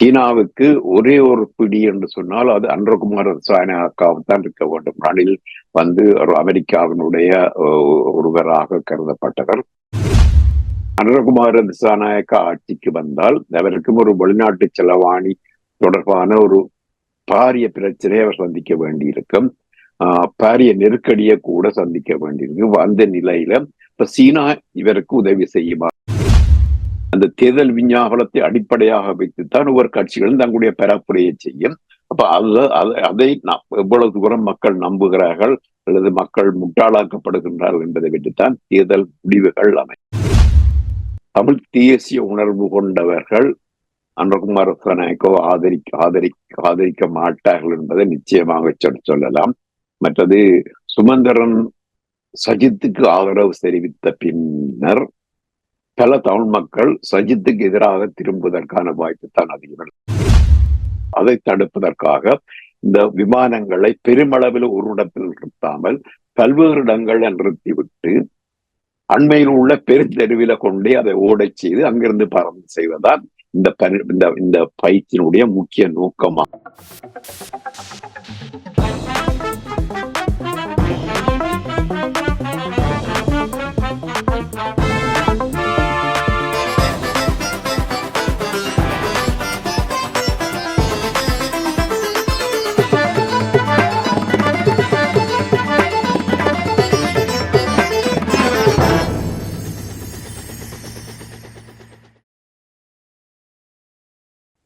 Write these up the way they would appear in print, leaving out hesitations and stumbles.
சீனாவுக்கு ஒரே ஒரு பிடி என்று சொன்னால் அது அன்றகுமார் ரசாயனாக்காவுத்தான் இருக்க வேண்டும். ரணில் ஒரு அமெரிக்காவினுடைய ஒருவராக கருதப்பட்டவர். அன்றகுமார் திசாநாயக்கா ஆட்சிக்கு வந்தால் அவருக்கும் ஒரு வெளிநாட்டு செலவாணி தொடர்பான ஒரு பாரிய பிரச்சனையை அவர் சந்திக்க வேண்டியிருக்கும். பாரிய நெருக்கடியை கூட சந்திக்க வேண்டியிருக்கு. அந்த நிலையில இப்ப சீனா இவருக்கு உதவி செய்யுமா? அந்த தேர்தல் விஞ்ஞாபனத்தை அடிப்படையாக வைத்துத்தான் ஒவ்வொரு கட்சிகளும் தங்களுடைய பரப்புரையை செய்யும். அப்ப அதை எவ்வளவு தூரம் மக்கள் நம்புகிறார்கள் அல்லது மக்கள் முட்டாளாக்கப்படுகின்றார்கள் என்பதை வைத்துத்தான் தேர்தல் முடிவுகள் அமையும். தமிழ் தேசிய உணர்வு கொண்டவர்கள் அன்றகுமார் ரசாநாயக்கோ ஆதரிக்க மாட்டார்கள் என்பதை நிச்சயமாக சொல்லலாம். மற்றது சுமந்திரன் சஜித்துக்கு ஆதரவு தெரிவித்த பின்னர் பல தமிழ் மக்கள் சஜித்துக்கு எதிராக திரும்புவதற்கான வாய்ப்பு தான் அதிகம். அதை தடுப்பதற்காக இந்த விமானங்களை பெருமளவில் ஒரு இடத்தில் நிறுத்தாமல் பல்வேறு இடங்களை நிறுத்திவிட்டு அண்மையில் உள்ள பெருந்தெருவில கொண்டே அதை ஓடச் செய்து அங்கிருந்து பறந்து செய்வதால் இந்த பயிற்சியினுடைய முக்கிய நோக்கமாகும்.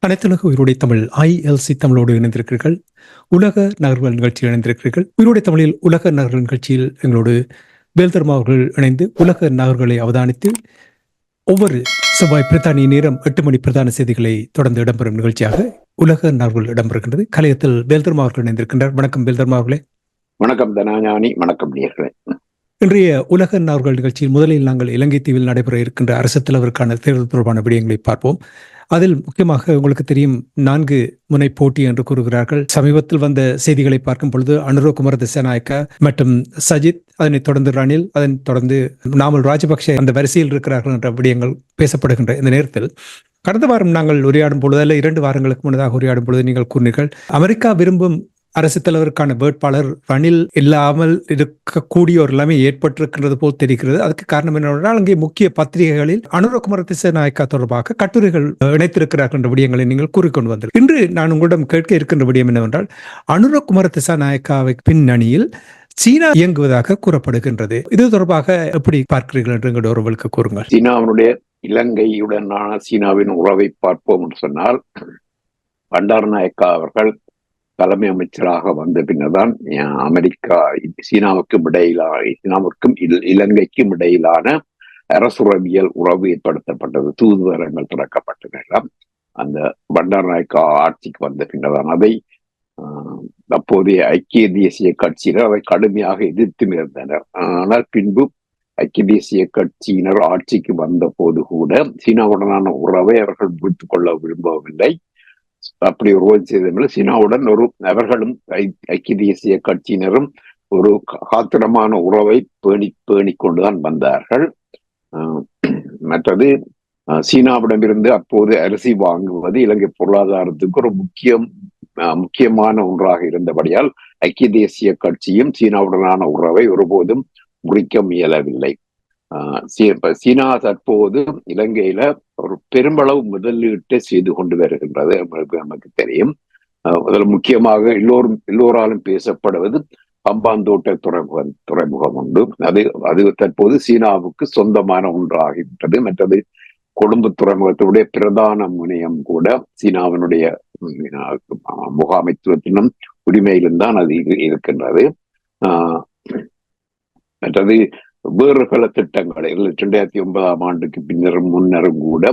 அனைத்துலக உயிரோடை தமிழ் ILC தமிழோடு இணைந்திருக்கிறீர்கள். உலக நகர்வுகள் நிகழ்ச்சியில் இணைந்திருக்கிறீர்கள். உயிரோடை தமிழில் உலக நகர்வுகள் நிகழ்ச்சியில் எங்களோடு வேல்தர்மா அவர்கள் இணைந்து உலக நகர்வுகளை அவதானித்து ஒவ்வொரு செவ்வாய் பிரித்தானிய நேரம் 8 மணி பிரதான செய்திகளை தொடர்ந்து இடம்பெறும் நிகழ்ச்சியாக உலக நகர்வுகள் இடம்பெறுகின்றது. கலையத்தில் வேல்தர்மா அவர்கள் இணைந்திருக்கின்றார். வணக்கம் வேல்தர்மா அவர்களே. வணக்கம் தனாஞானி. வணக்கம் நேயர்களே. இன்றைய உலக நகர்வுகள் நிகழ்ச்சியில் முதலில் நாங்கள் இலங்கை தீவில் நடைபெற இருக்கின்ற அரசு தலைவருக்கான தேர்தல் தொடர்பான விடயங்களை பார்ப்போம். அதில் முக்கியமாக உங்களுக்கு தெரியும் 4 முனை போட்டி என்று கூறுகிறார்கள். சமீபத்தில் வந்த செய்திகளை பார்க்கும் பொழுது அனுரகுமார திசாநாயக்கா மற்றும் சஜித், அதனைத் தொடர்ந்து ரணில், அதனைத் தொடர்ந்து நாமல் ராஜபக்ஷ அந்த வரிசையில் இருக்கிறார்கள் என்ற விடயங்கள் பேசப்படுகின்ற இந்த நேரத்தில் கடந்த வாரம் நாங்கள் உரையாடும் பொழுது அல்ல 2 வாரங்களுக்கு முன்னதாக உரையாடும் பொழுது நீங்கள் கூறினீர்கள் அமெரிக்கா விரும்பும் அரசு தலைவருக்கான வேட்பாளர் ரணில் இல்லாமல் இருக்கக்கூடிய ஒரு நிலைமை ஏற்பட்டிருக்கின்றது போல் தெரிகிறது. அதுக்கு காரணம் என்னவென்றால் அங்கே முக்கிய பத்திரிகைகளில் அனுரகுமார திசாநாயக்கா தொடர்பாக கட்டுரைகள் இணைத்திருக்கிறார்கள் என்ற விடயங்களை நீங்கள் கூறிக்கொண்டு வந்தீர்கள். இன்று நான் உங்களிடம் கேட்க இருக்கின்ற விடயம் என்னவென்றால் அனுரகுமார திசாநாயக்காவை பின்னணியில் சீனா இயங்குவதாக கூறப்படுகின்றது. இது தொடர்பாக எப்படி பார்க்கிறீர்கள் என்று எங்களுடைய உறவுகளுக்கு கூறுங்கள். சீனாவுடைய இலங்கையுடனான சீனாவின் உறவை பார்ப்போம் என்று சொன்னால் பண்டாரநாயக்கா அவர்கள் தலைமை அமைச்சராக வந்த பின்னர்தான் அமெரிக்கா சீனாவுக்கும் இலங்கைக்கும் இடையிலான அரசுறவியல் உறவு ஏற்படுத்தப்பட்டது. தூதுவரங்கள் திறக்கப்பட்டன. அந்த பண்டாரநாயக்கா ஆட்சிக்கு வந்த பின்னர்தான் அதை அப்போதைய ஐக்கிய தேசிய கட்சியினர் அதை கடுமையாக எதிர்த்து இருந்தனர். ஆனால் பின்பு ஐக்கிய தேசிய கட்சியினர் ஆட்சிக்கு வந்த போது கூட சீனாவுடனான உறவை அவர்கள் முடித்துக் கொள்ள விரும்பவில்லை. அப்படி உருவம் செய்ததில்லை. சீனாவுடன் அவர்களும் ஐக்கிய தேசிய கட்சியினரும் ஒரு காத்திரமான உறவை பேணி கொண்டுதான் வந்தார்கள். மற்றது சீனாவிடமிருந்து அப்போது அரிசி வாங்குவது இலங்கை பொருளாதாரத்துக்கு ஒரு முக்கியமான ஒன்றாக இருந்தபடியால் ஐக்கிய தேசிய கட்சியும் சீனாவுடனான உறவை ஒருபோதும் முறிக்க முயலவில்லை. சீனா தற்போது இலங்கையில ஒரு பெரும்பளவு முதலீட்டை செய்து கொண்டு வருகின்றது. நமக்கு தெரியும். அதில் முக்கியமாக எல்லோராலும் பேசப்படுவது ஹம்பாந்தோட்டை துறைமுகம் உண்டு. அது தற்போது சீனாவுக்கு சொந்தமான ஒன்றாகிவிட்டது. மற்றது கொழும்பு துறைமுகத்தினுடைய பிரதான முனையம் கூட சீனாவினுடைய முகாமைத்துவத்தினும் உரிமையிலும் தான் அது இருக்கின்றது. மற்றது வேறு பல திட்டங்களை 2009 ஆண்டுக்கு பின்னரும் முன்னரும் கூட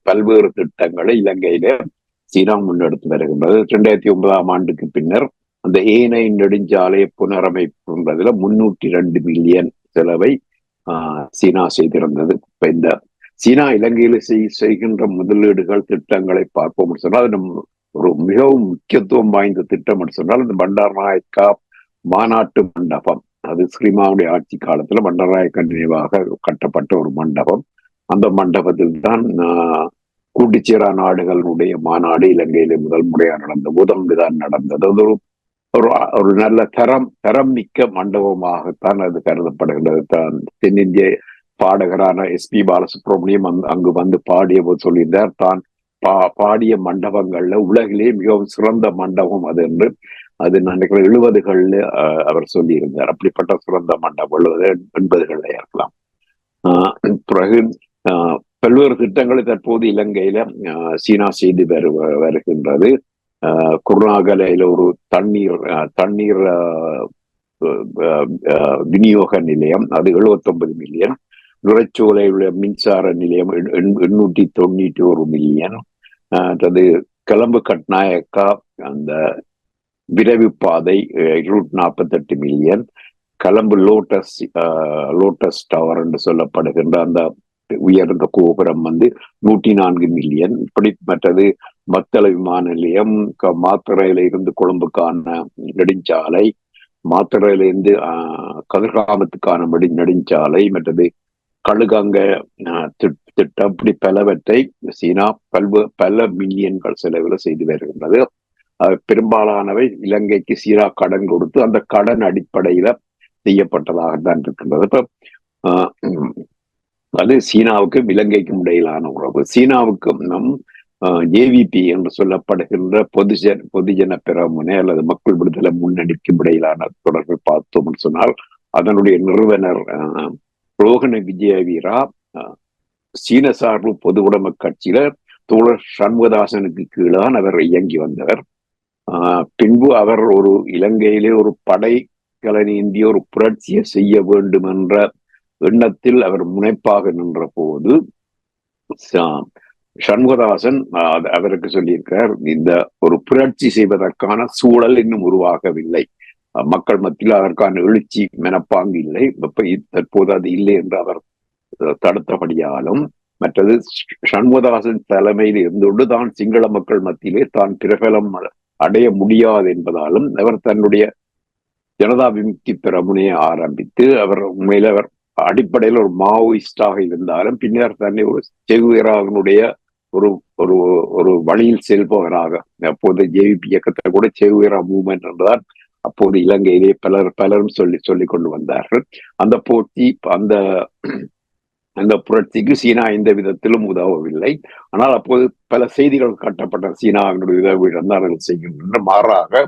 பல்வேறு திட்டங்களை இலங்கையில சீனா முன்னெடுத்து வருகின்றது. 2009 ஆண்டுக்கு பின்னர் அந்த ஏனை நெடுஞ்சாலை புனரமைப்புன்றதுல 302 மில்லியன் செலவை சீனா செய்திருந்தது. இப்ப இந்த சீனா இலங்கையில செய்கின்ற முதலீடுகள் திட்டங்களை பார்ப்போம் சொன்னால் அது ஒரு மிகவும் முக்கியத்துவம் வாய்ந்த திட்டம் சொன்னால் இந்த பண்டாரநாயக்கா மாநாட்டு மண்டபம், அது ஸ்ரீமாவுடைய ஆட்சி காலத்துல பண்டாரநாயக்கா நினைவாக கட்டப்பட்ட ஒரு மண்டபம். அந்த மண்டபத்தில் தான் கூட்டுச்சேரா நாடுகளுடைய மாநாடு இலங்கையிலே முதல் முறையாக முதன்முறைதான் நடந்தது. அது ஒரு ஒரு நல்ல தரம் மிக்க மண்டபமாகத்தான் அது கருதப்படுகிறது. தென்னிந்திய பாடகரான SP பாலசுப்ரமணியம் அங்கு வந்து பாடிய போது சொல்லியிருந்தார், தான் பாடிய மண்டபங்கள்ல உலகிலே மிகவும் சிறந்த மண்டபம் அது என்று. அது நினைக்கிறேன் 70கள்ல அவர் சொல்லியிருந்தார். அப்படிப்பட்ட சிறந்த மண்டபம் 80கள்ல இருக்கலாம். பிறகு பல்வேறு திட்டங்களை தற்போது இலங்கையில சீனா செய்து வருகின்றது. குருநாகலையில ஒரு தண்ணீர் விநியோக நிலையம், அது 79 மில்லியன். நுரைச்சோலையுள்ள மின்சார நிலையம் 891 மில்லியன். அது கொழும்பு கட்நாயக்கா அந்த விரைவு பாதை 248 மில்லியன். கொழும்பு லோட்டஸ் டவர் என்று சொல்லப்படுகின்ற அந்த உயர்ந்த கோபுரம் 104 மில்லியன். இப்படி மற்றது மத்தள விமான நிலையம், மாத்தறையில இருந்து கொழும்புக்கான நெடுஞ்சாலை, மாத்தறையில இருந்து கதிர்காமத்துக்கான நெடுஞ்சாலை, மற்றது கழுகங்க திட்டம், இப்படி பலவற்றை சீனா பல மில்லியன்கள் செலவில் செய்து வருகின்றது. பெரும்பாலானவை இலங்கைக்கு சீனா கடன் கொடுத்து அந்த கடன் அடிப்படையில செய்யப்பட்டதாகத்தான் இருக்கின்றது. இப்ப அது சீனாவுக்கும் இலங்கைக்கும் இடையிலான உறவு. சீனாவுக்கும் நம் JVP என்று சொல்லப்படுகின்ற பொதுஜன பெரமுனை அல்லது மக்கள் விடுதலை முன்னணிக்கும் இடையிலான தொடர்பை பார்த்தோம் சொன்னால், அதனுடைய நிறுவனர் ரோஹண விஜயவீரா சீன சார்பு பொது உடைமை கட்சியில தோழர் சண்முகதாசனுக்கு கீழான் அவர் இயங்கி வந்தவர். பின்பு அவர் ஒரு இலங்கையிலே ஒரு படை கலனேந்திய ஒரு புரட்சியை செய்ய வேண்டும் என்ற எண்ணத்தில் அவர் முனைப்பாக நின்ற போது சண்முகதாசன் அவருக்கு சொல்லியிருக்கிறார், இந்த ஒரு புரட்சி செய்வதற்கான சூழல் இன்னும் உருவாகவில்லை, மக்கள் மத்தியில் அதற்கான எழுச்சி மனப்பாங்கு இல்லை, தற்போது அது இல்லை என்று அவர் தடுத்தபடியாலும், மற்றது சண்முகதாசன் தலைமையில் இருந்தோடு தான் சிங்கள மக்கள் மத்தியிலே தான் பிரபலம் அடைய முடியாது என்பதாலும் அவர் தன்னுடைய ஜனதா விமுக்தி பெரமுனையை ஆரம்பித்து, அவர் உண்மையில அவர் அடிப்படையில் ஒரு மாவோயிஸ்டாக இருந்தாலும் பின்னர் தன்னை ஒரு செகுவேராவினுடைய ஒரு ஒரு ஒரு வழியில் செல்பவராக, அப்போது JVP இயக்கத்தை கூட செகுவேரா மூவ்மெண்ட் என்றுதான் அப்போது இலங்கையிலே பலரும் சொல்லிக் கொண்டு வந்தார்கள். அந்த போட்டி அந்த புரட்சிக்கு சீனா எந்த விதத்திலும் உதவவில்லை. ஆனால் அப்போது பல செய்திகள் காட்டப்பட்ட சீனாவினுடைய உதவி இருந்தார்கள் செய்கின்ற. மாறாக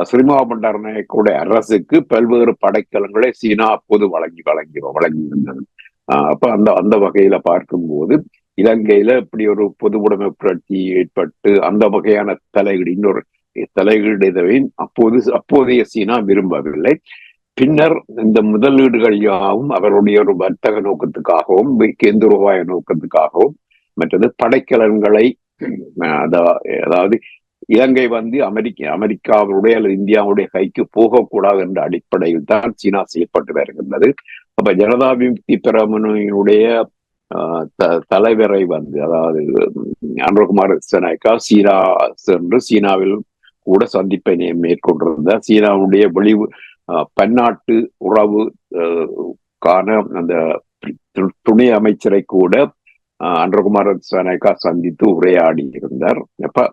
சிறிமா பண்டாரநாயக்கோட அரசுக்கு பல்வேறு படைக்கலங்களை சீனா அப்போது வழங்கி வந்தது. அப்ப அந்த வகையில பார்க்கும்போது இலங்கையில இப்படி ஒரு பொது உடைமை புரட்சி ஏற்பட்டு அந்த வகையான இன்னொரு தலையீடுவை அப்போதைய சீனா விரும்பவில்லை. பின்னர் இந்த முதலீடுகள் யாவும் அவருடைய ஒரு வர்த்தக நோக்கத்துக்காகவும் கேந்திரவாய நோக்கத்துக்காகவும், மற்றது படைக்கலன்களை அதாவது இலங்கை அமெரிக்காவுடைய அல்லது இந்தியாவுடைய கைக்கு போகக்கூடாது என்ற அடிப்படையில் தான் சீனா செய்யப்பட்டு வருகின்றது. அப்ப ஜனதா விமுக்தி பெரமுனையினுடைய தலைவரை அதாவது அனுரகுமார் திசாநாயக்கா சீனா சென்று சீனாவில் கூட சந்திப்பை மேற்கொண்டிருந்தார். சீனாவுடைய பன்னாட்டு உறவு அந்த துணை அமைச்சரை கூட அனுரகுமார் திசாநாயக்கா சந்தித்து உரையாடி இருந்தார். அப்ப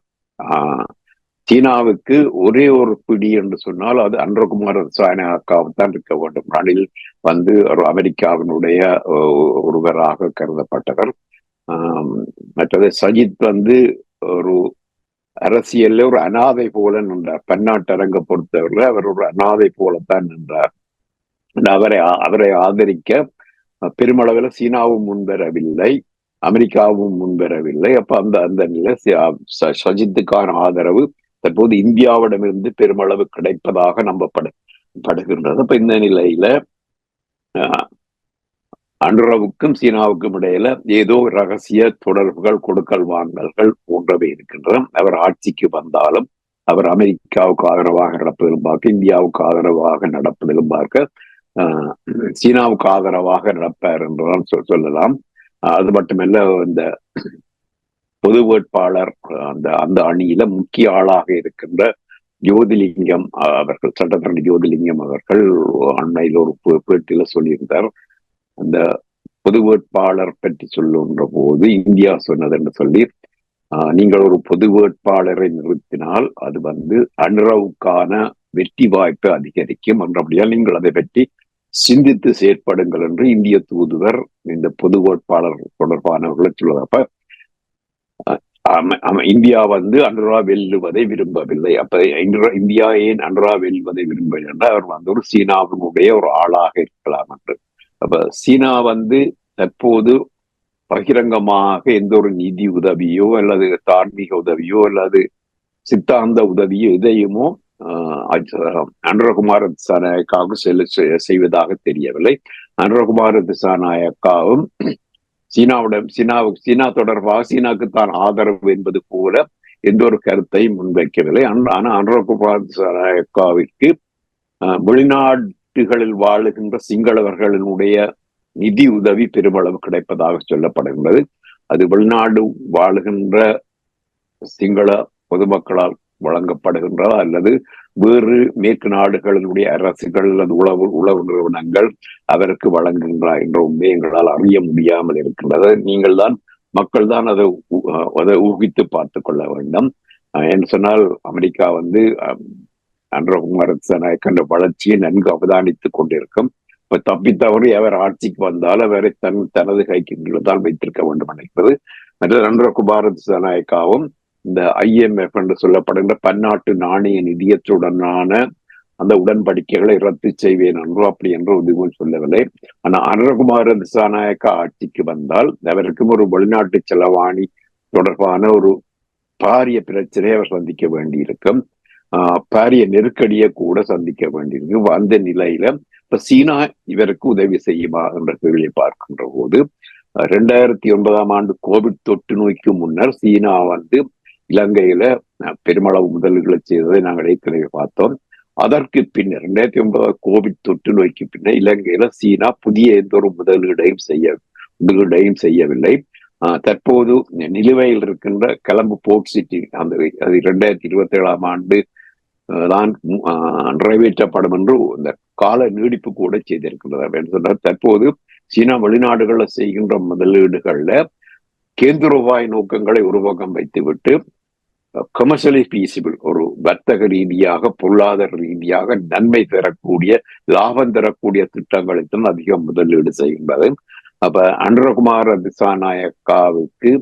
சீனாவுக்கு ஒரே ஒரு பிடி என்று சொன்னால் அது அனுரகுமார் திசாநாயக்காவுத்தான் இருக்க வேண்டும். ரணில் ஒரு அமெரிக்காவினுடைய ஒருவராக கருதப்பட்டவர். மற்றது சஜித் ஒரு அரசியல்ல ஒரு அனாதை போல நின்றார். பன்னாட்டு அரங்க பொறுத்தவரை அவர் ஒரு அனாதை போலத்தான் நின்றார். அவரை ஆதரிக்க பெருமளவில் சீனாவும் முன்வரவில்லை, அமெரிக்காவும் முன்வரவில்லை. அப்ப அந்த நிலை சஜித்துக்கான ஆதரவு தற்போது இந்தியாவிடமிருந்து பெருமளவு கிடைப்பதாக நம்பப்படுகின்றது. அப்ப இந்த நிலையில அனுரவுக்கும் சீனாவுக்கும் இடையில ஏதோ ரகசிய தொடர்புகள், கொடுக்கல் வாங்கல்கள் போன்றவை இருக்கின்றன. அவர் ஆட்சிக்கு வந்தாலும் அவர் அமெரிக்காவுக்கு ஆதரவாக நடப்பதிலும் பார்க்க, இந்தியாவுக்கு ஆதரவாக நடப்பதிலும் பார்க்க, சீனாவுக்கு ஆதரவாக நடப்பார் என்றுதான் சொல்லலாம். அது மட்டுமல்ல, இந்த பொது வேட்பாளர் அந்த அணியில முக்கிய ஆளாக இருக்கின்ற ஜோதிலிங்கம் அவர்கள், சட்டத்தரணி ஜோதிலிங்கம் அவர்கள் அண்மையில் ஒரு பேட்டியில சொல்லியிருந்தார், அந்த பொது வேட்பாளர் பற்றி சொல்லுகின்ற போது இந்தியா சொன்னது என்று சொல்லி, நீங்கள் ஒரு பொது வேட்பாளரை நிறுத்தினால் அது அனுரவுக்கான வெற்றி வாய்ப்பை அதிகரிக்கும் என்றபடியால் நீங்கள் அதை பற்றி சிந்தித்து செயற்படுங்கள் என்று இந்திய தூதுவர் இந்த பொது வேட்பாளர் தொடர்பானவர்களை சொல்வதப்ப இந்தியா அனுரா வெல்லுவதை விரும்பவில்லை. அப்ப இந்தியா ஏன் அனுரா வெல்வதை விரும்பவில்லை என்றால் அவர் ஒரு சீனாவினுடைய ஒரு ஆளாக இருக்கலாம் என்று. அப்ப சீனா தற்போது பகிரங்கமாக எந்த ஒரு நிதி உதவியோ அல்லது தார்மீக உதவியோ அல்லது சித்தாந்த உதவியோ எதையுமோ அனுரகுமார திசாநாயக்காவுக்கு செய்வதாக தெரியவில்லை. அனுரகுமார திசாநாயக்காவும் சீனா தொடர்பாக சீனாவுக்கு தான் ஆதரவு என்பது போல எந்த ஒரு கருத்தையும் முன்வைக்கவில்லை. ஆனா அனுரகுமார திசாநாயக்காவிற்கு வெளிநாடுகளில் வாழுகின்ற சிங்களவர்களினுடைய நிதி உதவி பெருமளவு கிடைப்பதாக சொல்லப்படுகின்றது. அது வெளிநாடு வாழுகின்ற சிங்கள பொதுமக்களால் வழங்கப்படுகின்றதா அல்லது வேறு மேற்கு நாடுகளினுடைய அரசுகள் அல்லது உளவு நிறுவனங்கள் அவருக்கு வழங்குகின்றா என்ற உண்மை எங்களால் அறிய முடியாமல் இருக்கின்றது. மக்கள் தான் அதை ஊகித்து பார்த்து கொள்ள வேண்டும். என்று சொன்னால் அமெரிக்கா அனுரகுமார திசாநாயக்க வளர்ச்சியை நன்கு அவதானித்துக் கொண்டிருக்கும். இப்ப தப்பித்தவரை அவர் ஆட்சிக்கு வந்தால் அவரை தனது கைக்கு தான் வைத்திருக்க வேண்டும் நினைப்பது. மற்ற அனுரகுமார திசாநாயக்காவும் இந்த IMF என்று சொல்லப்படுகின்ற பன்னாட்டு நாணய நிதியத்துடனான அந்த உடன்படிக்கைகளை ரத்து செய்வேன் என்றோ அப்படி என்று உதவும் சொல்லவில்லை. ஆனா அனுரகுமார திசாநாயக்கா ஆட்சிக்கு வந்தால் அவருக்கும் ஒரு வெளிநாட்டு செலவாணி தொடர்பான ஒரு பாரிய பிரச்சனையை அவர் சந்திக்க வேண்டியிருக்கும். பாரிய நெருக்கடியை கூட சந்திக்க வேண்டியிருக்கு. அந்த நிலையில இப்ப சீனா இவருக்கு உதவி செய்யுமா என்ற கேள்வியை பார்க்கின்ற போது 2009ஆம் ஆண்டு கோவிட் தொற்று நோய்க்கு முன்னர் சீனா இலங்கையில பெருமளவு முதலீடுகளை செய்ததை நாங்கள் ஏற்கனவே பார்த்தோம். அதற்கு பின்னர் 2009 கோவிட் தொற்று நோய்க்கு பின்னர் இலங்கையில சீனா புதிய எந்த ஒரு முதலீடையும் செய்யவில்லை. தற்போது நிலுவையில் இருக்கின்ற கொலம்பு போர்ட் சிட்டி அது 2027ஆம் ஆண்டு தான் நிறைவேற்றப்படும் என்று இந்த கால நீடிப்பு கூட செய்திருக்கின்றது. தற்போது சீனா வெளிநாடுகளில் செய்கின்ற முதலீடுகள்ல கேந்திரவாய் நோக்கங்களை ஒரு பக்கம் வைத்துவிட்டு கமர்ஷியலி பீசிபிள் ஒரு வர்த்தக ரீதியாக பொருளாதார ரீதியாக நன்மை தரக்கூடிய லாபம் தரக்கூடிய திட்டங்களைத்தான் அதிகம் முதலீடு செய்கின்றது. அப்ப அனுரகுமார திசாநாயக்காவுக்கு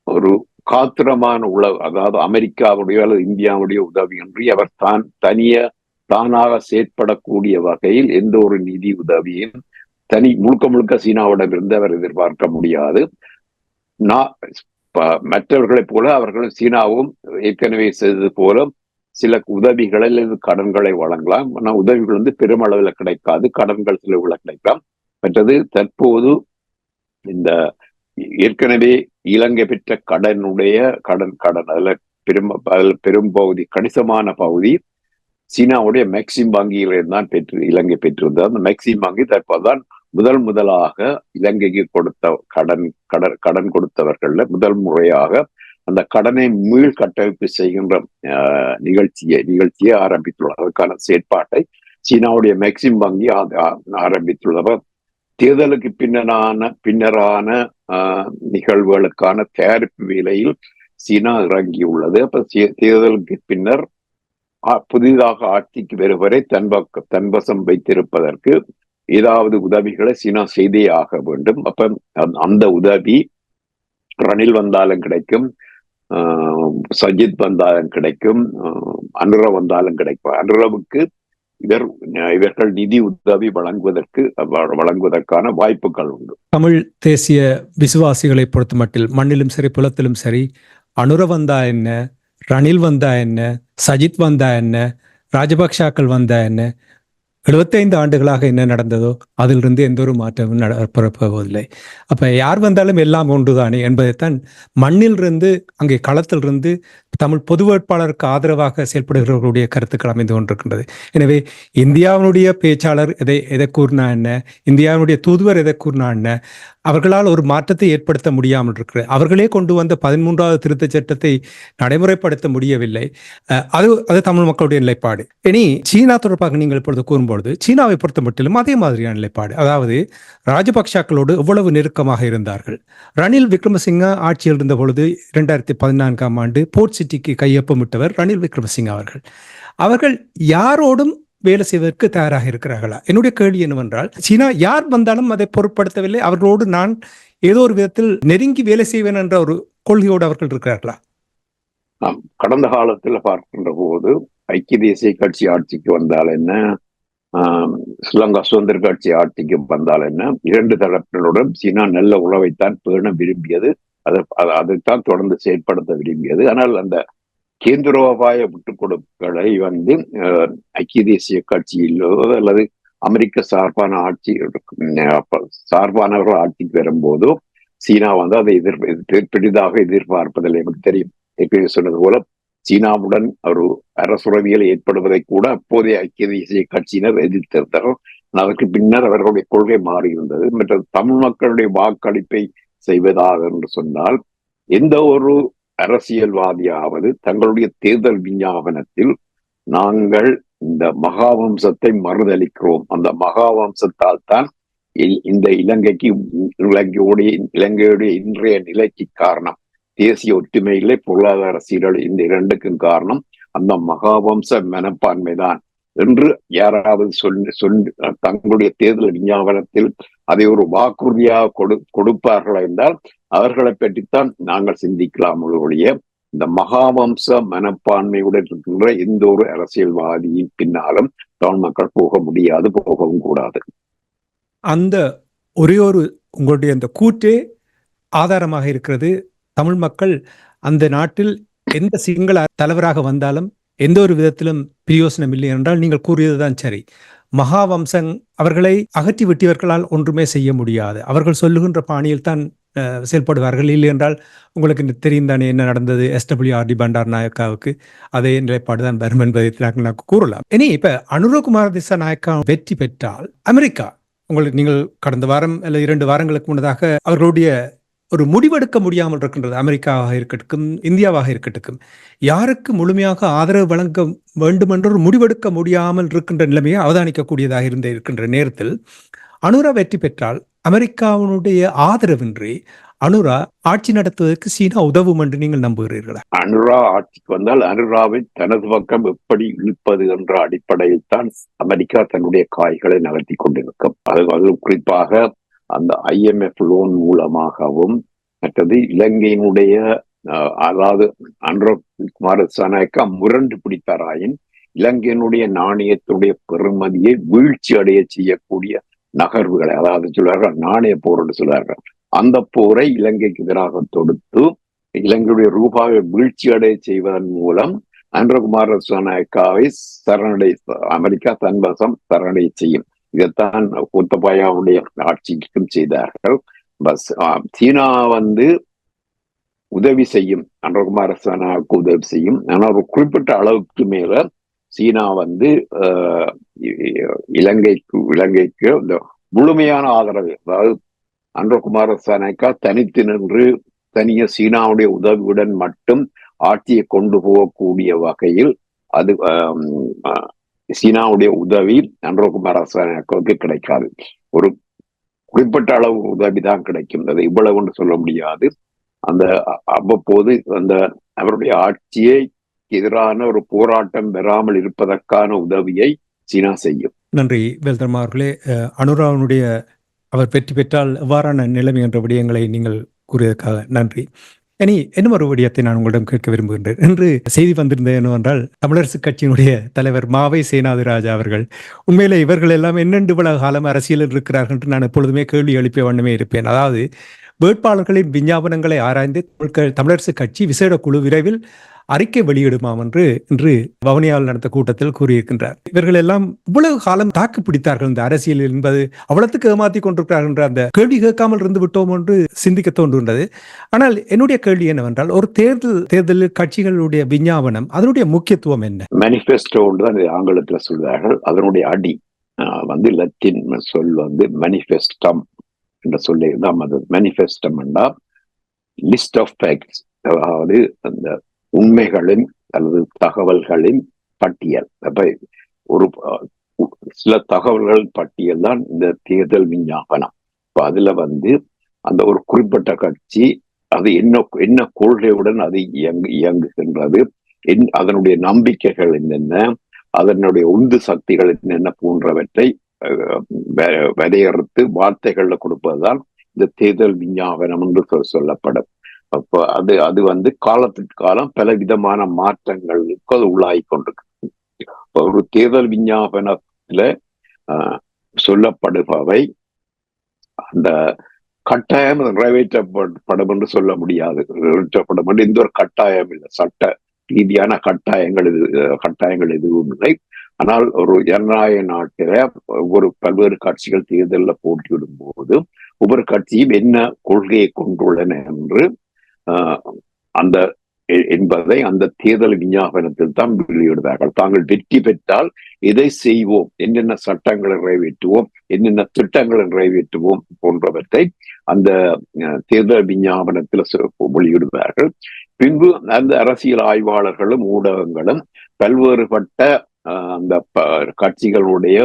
ஒரு காத்திரமான அதாவது அமெரிக்காவுடைய அல்லது இந்தியாவுடைய உதவியின்றி அவர் தானாக செயற்படக்கூடிய வகையில் எந்த ஒரு நிதி உதவியும் முழுக்க சீனாவிடமிருந்து அவர் எதிர்பார்க்க முடியாது. மற்றவர்களைப் போல அவர்களும் சீனாவும் ஏற்கனவே செய்தது போல சில உதவிகளை கடன்களை வழங்கலாம். ஆனா உதவிகள் பெருமளவில் கிடைக்காது, கடன்கள் சில கிடைக்கலாம். மற்றது தற்போது இந்த ஏற்கனவே இலங்கை பெற்ற கடன் அதுல பெரும் பகுதி கணிசமான பகுதி சீனாவுடைய மேக்சிம் வங்கியிலிருந்து தான் இலங்கை பெற்றிருந்தது. அந்த மேக்சிம் வங்கி தற்போதுதான் முதலாக இலங்கைக்கு கொடுத்த கடன் கொடுத்தவர்கள்ல முதல் முறையாக அந்த கடனை மீள் கட்டமைப்பு செய்கின்ற நிகழ்ச்சியை ஆரம்பித்துள்ளது. அதற்கான செயற்பாட்டை சீனாவுடைய மேக்சிம் வங்கி ஆரம்பித்துள்ளது. தேர்தலுக்கு பின்னரான நிகழ்வுகளுக்கான தயாரிப்பு வேலையில் சீனா இறங்கியுள்ளது. அப்ப தேர்தலுக்கு பின்னர் புதிதாக ஆட்சிக்கு வருவரை தன்வசம் வைத்திருப்பதற்கு ஏதாவது உதவிகளை சீனா செய்தே ஆக வேண்டும். அப்ப அந்த உதவி ரணில் வந்தாலும் கிடைக்கும், சஜித் வந்தாலும் கிடைக்கும், அனுர வந்தாலும் கிடைக்கும். அனுரவுக்கு இவர்கள் நிதி உதவி வழங்குவதற்கான வாய்ப்புகள் உண்டு. தமிழ் தேசிய விசுவாசிகளை பொறுத்த மட்டில் மண்ணிலும் சரி புலத்திலும் சரி அனுர வந்தா என்ன, ரணில் வந்தா என்ன, சஜித் வந்தா என்ன, ராஜபக்ஷாக்கள் வந்தா என்ன, 75 ஆண்டுகளாக என்ன நடந்ததோ அதிலிருந்து எந்த ஒரு மாற்றமும் பெறப்போவதில்லை. அப்ப யார் வந்தாலும் எல்லாம் ஒன்றுதானே என்பதைத்தான் மண்ணிலிருந்து அங்கே களத்திலிருந்து தமிழ் பொது வேட்பாளருக்கு ஆதரவாக செயல்படுகிறவர்களுடைய கருத்துக்கள் அமைந்து கொண்டிருக்கின்றது. எனவே இந்தியாவினுடைய பேச்சாளர் எதை கூறினா என்ன, இந்தியாவினுடைய தூதுவர் எதை கூறினா என்ன, அவர்களால் ஒரு மாற்றத்தை ஏற்படுத்த முடியாமல் இருக்கிறது. அவர்களே கொண்டு வந்த 13வது திருத்தச் சட்டத்தை நடைமுறைப்படுத்த முடியவில்லை. அது தமிழ் மக்களுடைய நிலைப்பாடு. இனி சீனா தொடர்பாக நீங்கள் இப்பொழுது கூறும்பொழுது சீனாவை பொறுத்த மட்டிலும் அதே மாதிரியான நிலைப்பாடு. அதாவது ராஜபக்சாக்களோடு எவ்வளவு நெருக்கமாக இருந்தார்கள். ரணில் விக்ரமசிங்க ஆட்சியில் இருந்த பொழுது 2014ஆம் ஆண்டு போர்ட் சிட்டிக்கு கையொப்பமிட்டவர் ரணில் விக்ரமசிங்க அவர்கள். அவர்கள் யாரோடும் வேலை செய்வதற்கு தயாராக இருக்கிறார்களா? என்னுடைய கேள்வி என்னவென்றால், சீனா யார் வந்தாலும் அதை பொருட்படுத்தவில்லை, அவர்களோடு நான் ஏதோ ஒரு விதத்தில் நெருங்கி வேலை செய்வேன் என்ற ஒரு கொள்கையோடு அவர்கள் இருக்கிறார்களா? கடந்த காலத்தில் பார்க்கின்ற போது ஐக்கிய தேசிய கட்சி ஆட்சிக்கு வந்தால் என்ன, ஸ்ரீலங்கா சுதந்திர கட்சி ஆட்சிக்கு வந்தால் என்ன, இரண்டு தரப்பினருடன் சீனா நல்ல உறவைத்தான் பேண விரும்பியது. அதைத்தான் தொடர்ந்து செயற்படுத்த விரும்பியது. ஆனால் அந்த கேந்திரோபாய விட்டுக் கொடுப்புகளை ஐக்கிய தேசிய கட்சியிலோ அல்லது அமெரிக்க சார்பானவர்கள் ஆட்சிக்கு வரும்போதோ சீனா அதை பெரிதாக எதிர்பார்ப்பதில்லை. எனக்கு தெரியும், ஏற்கனவே சொன்னது போல சீனாவுடன் ஒரு அரசுறவியல் ஏற்படுவதை கூட அப்போதைய ஐக்கிய தேசிய கட்சியினர் எதிர்த்திருந்தார்கள். அதற்கு பின்னர் அவர்களுடைய கொள்கை மாறியிருந்தது. மற்ற தமிழ் மக்களுடைய வாக்களிப்பை செய்வதாக என்று சொன்னால், எந்த ஒரு அரசியல்வாதியாவது தங்களுடைய தேர்தல் விஞ்ஞாபனத்தில் நாங்கள் இந்த மகாவம்சத்தை மறுதளிக்கிறோம், அந்த மகாவம்சத்தால் தான் இந்த இலங்கையுடைய இன்றைய நிலைக்கு காரணம், தேசிய ஒற்றுமையிலே பொருளாதார சீரழி, இந்த இரண்டுக்கும் காரணம் அந்த மகாவம்ச மனப்பான்மைதான் என்று யாராவது தங்களுடைய தேர்தல் விஞ்ஞாபனத்தில் அதை ஒரு வாக்குறுதியாக கொடுப்பார்கள் என்றால் அவர்களை பற்றித்தான் நாங்கள் சிந்திக்கலாம். ஒழிய இந்த மகாவம்ச மனப்பான்மையுடன் இருக்கின்ற எந்த ஒரு அரசியல்வாதியின் பின்னாலும் தமிழ் மக்கள் போக முடியாது, போகவும் கூடாது. அந்த ஒரே ஒரு உங்களுடைய அந்த கூற்றே ஆதாரமாக இருக்கிறது. தமிழ் மக்கள் அந்த நாட்டில் எந்த சிங்கள தலைவராக வந்தாலும் எந்த ஒரு விதத்திலும் பிரயோசனம் இல்லை என்றால் நீங்கள் கூறியதுதான் சரி. மகாவம்சம் அவர்களை அகற்றி விட்டியவர்களால் ஒன்றுமே செய்ய முடியாது. அவர்கள் சொல்லுகின்ற பாணியில் தான் செயல்படுவார்கள். இல்லை என்றால் உங்களுக்கு தெரியும் தானே என்ன நடந்தது SWRD பண்டார் நாயக்காவுக்கு. அதே நிலைப்பாடுதான் வரும் என்பதை நாங்கள் கூறலாம். இனி இப்ப அனுரகுமார திசாநாயக்கா வெற்றி பெற்றால் அமெரிக்கா, உங்களுக்கு நீங்கள் கடந்த வாரம் அல்ல 2 வாரங்களுக்கு முன்னதாக அவர்களுடைய ஒரு முடிவெடுக்க முடியாமல் இருக்கின்றது. அமெரிக்காவாக இருக்கட்டும், இந்தியாவாக இருக்கட்டும், யாருக்கு முழுமையாக ஆதரவு வழங்க வேண்டும் என்ற ஒரு முடிவெடுக்க முடியாமல் இருக்கின்ற நிலைமையை அவதானிக்கக்கூடியதாக இருக்கின்ற நேரத்தில் அனுரா வெற்றி பெற்றால் அமெரிக்காவினுடைய ஆதரவின்றி அனுரா ஆட்சி நடத்துவதற்கு சீனா உதவும் என்று நீங்கள் நம்புகிறீர்களா? அனுரா ஆட்சிக்கு வந்தால் அனுராவை தனது பக்கம் எப்படி இழுப்பது என்ற அடிப்படையில் தான் அமெரிக்கா தன்னுடைய காய்களை நகர்த்தி கொண்டிருக்கும். அது குறிப்பாக அந்த IMF லோன் மூலமாகவும், மற்றது இலங்கையினுடைய அதாவது அனுரகுமார திசாநாயக்கா முரண்டு பிடித்தாராயின் இலங்கையினுடைய நாணயத்துடைய பெறுமதியை வீழ்ச்சி அடைய செய்யக்கூடிய நகர்வுகளை, அதாவது சொல்வார்கள் நாணய போர் என்று சொல்வார்கள், அந்த போரை இலங்கைக்கு எதிராக தொடுத்து இலங்கையுடைய ரூபாவை வீழ்ச்சி அடைய செய்வதன் மூலம் அனுரகுமார திசாநாயக்காவை அமெரிக்கா தன்வசம் சரணடைய செய்யும். இதைத்தான் கோத்தபாயாவுடைய ஆட்சிக்கும் செய்தார்கள். சீனா உதவி செய்யும், அனுரகுமார திசாநாயக்காவுக்கு உதவி செய்யும். ஆனால் ஒரு குறிப்பிட்ட அளவுக்கு மேல சீனா இலங்கைக்கு இந்த முழுமையான ஆதரவு, அதாவது அனுரகுமார திசாநாயக்கா தனித்து நின்று தனிய சீனாவுடைய உதவியுடன் மட்டும் ஆட்சியை கொண்டு போகக்கூடிய வகையில் அது சீனாவுடைய உதவி அனுரகுமார திசாநாயக்காவுக்கு கிடைக்காது. ஒரு குறிப்பிட்ட அளவு உதவி தான் கிடைக்கும். அதை இவ்வளவு சொல்ல முடியாது. அந்த அவ்வப்போது அவருடைய ஆட்சியை எதிரான ஒரு போராட்டம் பெறாமல் இருப்பதற்கான உதவியை சீனா செய்யும். நன்றி வேல்தர்மா அவர்களே. அனுராவுடைய அவர் வெற்றி பெற்றால் எவ்வாறான நிலைமை என்ற விடயங்களை நீங்கள் கூறியதற்காக நன்றி. இனி இன்னும் ஒரு விடயத்தை நான் உங்களிடம் கேட்க விரும்புகின்றேன். என்று செய்தி வந்திருந்தது என்னவென்றால், தமிழரசு கட்சியினுடைய தலைவர் மாவை சேனாதிராஜா அவர்கள், உண்மையிலே இவர்கள் எல்லாம் என்னென்று இவ்வளவு காலம் அரசியலில் இருக்கிறார்கள் என்று நான் எப்பொழுதுமே கேள்வி எழுப்பிய வண்ணமே இருப்பேன். அதாவது வேட்பாளர்களின் விஞ்ஞாபனங்களை ஆராய்ந்து தமிழரசு கட்சி விசேட குழு விரைவில் அறிக்கை வெளியிடுமாம் என்று இன்று வவுனியாவில் நடந்த கூட்டத்தில் கூறியிருக்கின்றார். இவர்கள் எல்லாம் இவ்வளவு காலம் தாக்கு பிடித்தார்கள் இந்த அரசியல் என்பது அவ்வளவுக்கு ஏமாத்தி கொண்டிருக்கிறார்கள் என்ற அந்த கேள்வி கேட்காமல் இருந்து விட்டோம் என்று சிந்திக்க தோன்றுகின்றது. ஆனால் என்னுடைய கேள்வி என்னவென்றால், ஒரு தேர்தலில் கட்சிகளுடைய விஞ்ஞாபனம் அதனுடைய முக்கியத்துவம் என்ன? மேனிஃபெஸ்டோ தான் ஆங்கிலத்தில் சொல்வார்கள். அதனுடைய அடி லத்தீன் சொல் மேனிஃபெஸ்டம். என்ற சொல்லி நமது மேனிஃபெஸ்டம் என்றால் லிஸ்ட் ஆஃப் ஃபேக்ட்ஸ், அதாவது அந்த உண்மைகளின் அல்லது தகவல்களின் பட்டியல். அப்ப ஒரு சில தகவல்கள் பட்டியல் தான் இந்த தேர்தல் விஞ்ஞாபனம். இப்ப அதுல அந்த ஒரு குறிப்பிட்ட கட்சி அது என்ன கொள்கையுடன் அது இயங்குகின்றது, அதனுடைய நம்பிக்கைகள் என்னென்ன, அதனுடைய உந்து சக்திகள் என்னென்ன போன்றவற்றை வரையறுத்து வார்த்தைகள்ல கொடுப்பதுதான் இந்த தேர்தல் விஞ்ஞாபனம் என்று சொல்லப்படும். அப்போ அது காலத்திற்கு காலம் பல விதமான மாற்றங்களுக்கு அது உள்ளாகி கொண்டிருக்கு. ஒரு தேர்தல் விஞ்ஞாபனத்துல சொல்லப்படுபவை அந்த கட்டாயம் நிறைவேற்றப்படும் என்று சொல்ல முடியாது. நிறைவேற்றப்படும் என்று எந்த ஒரு கட்டாயம் இல்லை, சட்ட ரீதியான கட்டாயங்கள் எதுவும் இல்லை. ஆனால் ஒரு ஜனநாயக நாட்டில பல்வேறு கட்சிகள் தேர்தலில் போட்டியிடும் போது ஒவ்வொரு கட்சியும் என்ன கொள்கையை கொண்டுள்ளன என்று என்பதை அந்த தேர்தல் விஞ்ஞாபனத்தில் தான் வெளியிடுவார்கள். தாங்கள் வெற்றி பெற்றால் எதை செய்வோம், என்னென்ன சட்டங்களை நிறைவேற்றுவோம், என்னென்ன திட்டங்களை நிறைவேற்றுவோம் போன்றவற்றை அந்த தேர்தல் விஞ்ஞாபனத்தில் வெளியிடுவார்கள். பின்பு அந்த அரசியல் ஆய்வாளர்களும் ஊடகங்களும் பல்வேறுபட்ட அந்த கட்சிகளுடைய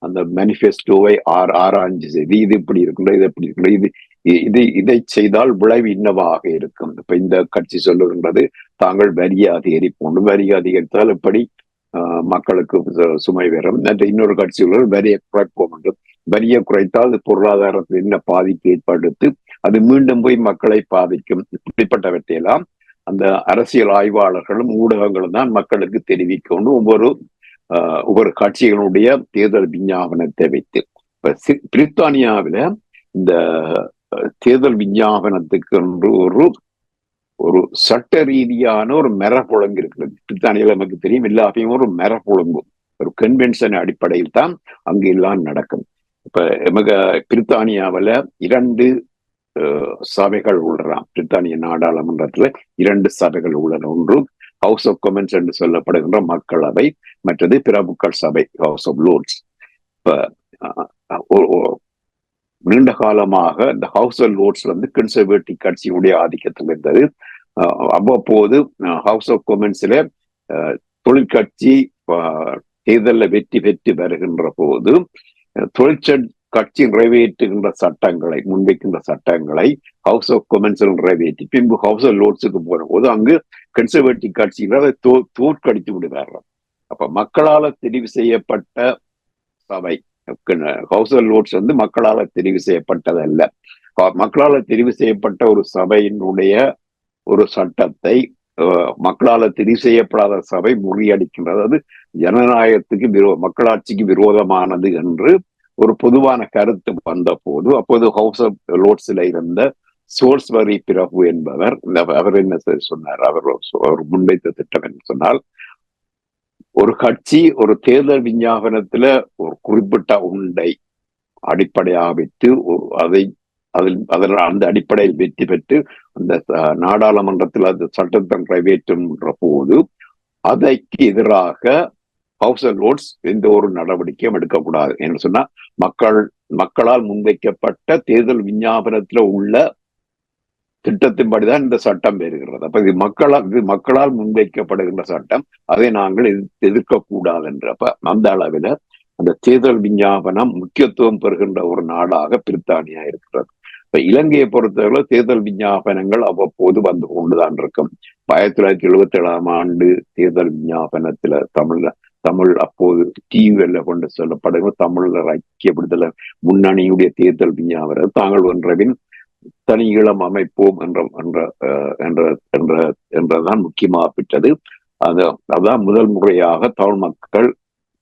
அந்த மேனிஃபெஸ்டோவை ஆராய்ச்சி செய்து இது இப்படி இருக்கின்ற, இது எப்படி இருக்கின்ற, இதை செய்தால் விளைவு என்னவாக இருக்கும். இப்ப இந்த கட்சி சொல்லுகின்றது தாங்கள் வரியை அதிகரிப்போம், வரியை அதிகரித்தால் எப்படி மக்களுக்கு சுமை வரும். இன்னொரு கட்சிகள் வரியை குறைப்போம் என்று, வரியை குறைத்தால் பொருளாதாரத்தில் என்ன பாதிப்பு ஏற்படுத்து அது மீண்டும் போய் மக்களை பாதிக்கும். இப்படிப்பட்டவற்றையெல்லாம் அந்த அரசியல் ஆய்வாளர்களும் ஊடகங்களும் தான் மக்களுக்கு தெரிவிக்கொண்டு ஒவ்வொரு கட்சிகளுடைய தேர்தல் விஞ்ஞாபனத்தை வைத்து. பிரித்தானியாவில இந்த தேர்தல் விஞ்ஞாபனத்துக்கு என்று ஒரு சட்ட ரீதியான ஒரு மரபொழுங்கு இருக்கிறது. பிரித்தானியாவில் நமக்கு தெரியும், எல்லாத்தையும் ஒரு மரபொழுங்கும் ஒரு கன்வென்ஷன் அடிப்படையில் தான் அங்கு எல்லாம் நடக்கும். இப்ப பிரித்தானியாவில் 2 சபைகள் உள்ளன. பிரித்தானிய நாடாளுமன்றத்துல 2 சபைகள் உள்ளன. ஒன்று ஹவுஸ் ஆஃப் காமன்ஸ் என்று சொல்லப்படுகின்ற மக்களவை, மற்றது பிரபுக்கள் சபை, ஹவுஸ் ஆஃப் லோர்ட்ஸ். இப்ப நீண்ட காலமாக இந்த ஹவுஸ் ஆஃப் லோர்ட்ஸ் கன்சர்வேட்டிவ் கட்சியுடைய ஆதிக்கத்தில் இருந்தது. அவ்வப்போது ஹவுஸ் ஆஃப் காமன்ஸ்ல தொழிற்கட்சி தேர்தலில் வெற்றி பெற்று வருகின்ற போது கட்சி நிறைவேற்றுகின்ற சட்டங்களை, முன்வைக்கின்ற சட்டங்களை ஹவுஸ் ஆஃப் காமன்ஸில் நிறைவேற்றி பின்பு ஹவுஸ் ஆஃப் லோர்ட்ஸுக்கு போன போது அங்கு கன்சர்வேட்டிவ் கட்சிகளை அதை தோற்கடித்து விடுவார்கள். அப்ப மக்களால் தெரிவு செய்யப்பட்ட சபை, ஹவுஸ் ஆஃப் லோர்ட்ஸ் மக்களால் தெரிவு செய்யப்பட்டது அல்ல. மக்களால் தெரிவு செய்யப்பட்ட ஒரு சபையினுடைய ஒரு சட்டத்தை மக்களால் தெரிவு செய்யப்படாத சபை முறியடிக்கின்றது. அது ஜனநாயகத்துக்கு மக்களாட்சிக்கு விரோதமானது என்று ஒரு பொதுவான கருத்து வந்த போது அப்போது ஹவுஸ் ஆஃப் லோர்ட்ஸ்ல இருந்த சோல்ஸ்பரி பிரபு என்பவர் அவர் என்ன சொன்னார், அவர் முன்வைத்த திட்டம் என்ன சொன்னால், ஒரு கட்சி ஒரு தேர்தல் விஞ்ஞாபனத்துல ஒரு குறிப்பிட்ட ஒன்றை அடிப்படையாக வைத்து அந்த அடிப்படையில் வெற்றி பெற்று அந்த நாடாளுமன்றத்தில் அந்த சட்டத்தை நிறைவேற்றுகின்ற போது அதற்கு எதிராக ஹவுஸ் ஆஃப் லோர்ட்ஸ் எந்த ஒரு நடவடிக்கையும் எடுக்கக்கூடாது என்று சொன்னா, மக்களால் முன்வைக்கப்பட்ட தேர்தல் விஞ்ஞாபனத்துல உள்ள திட்டத்தின்படிதான் இந்த சட்டம் பெறுகிறது. அப்ப இது மக்களால் முன்வைக்கப்படுகின்ற சட்டம், அதை நாங்கள் எதிர்க்கக்கூடாது என்றப்ப அந்த அளவில் அந்த தேர்தல் விஞ்ஞாபனம் முக்கியத்துவம் பெறுகின்ற ஒரு நாடாக பிரித்தானியா இருக்கிறது. இப்ப இலங்கையை பொறுத்தவரை தேர்தல் விஞ்ஞாபனங்கள் அவ்வப்போது வந்து கொண்டுதான் இருக்கும். 1977 ஆண்டு தேர்தல் விஞ்ஞாபனத்துல தமிழ் அப்போது டிவில கொண்டு சொல்லப்படுகிற தமிழர் ஐக்கிய விடுதலை முன்னணியுடைய தேர்தல் விஞ்ஞாபனம் தாங்கள் ஒன்றவின் தனி ஈழம் அமைப்போம் என்றதான் முக்கியமாக பெற்றது. அதான் முதல் முறையாக தமிழ் மக்கள்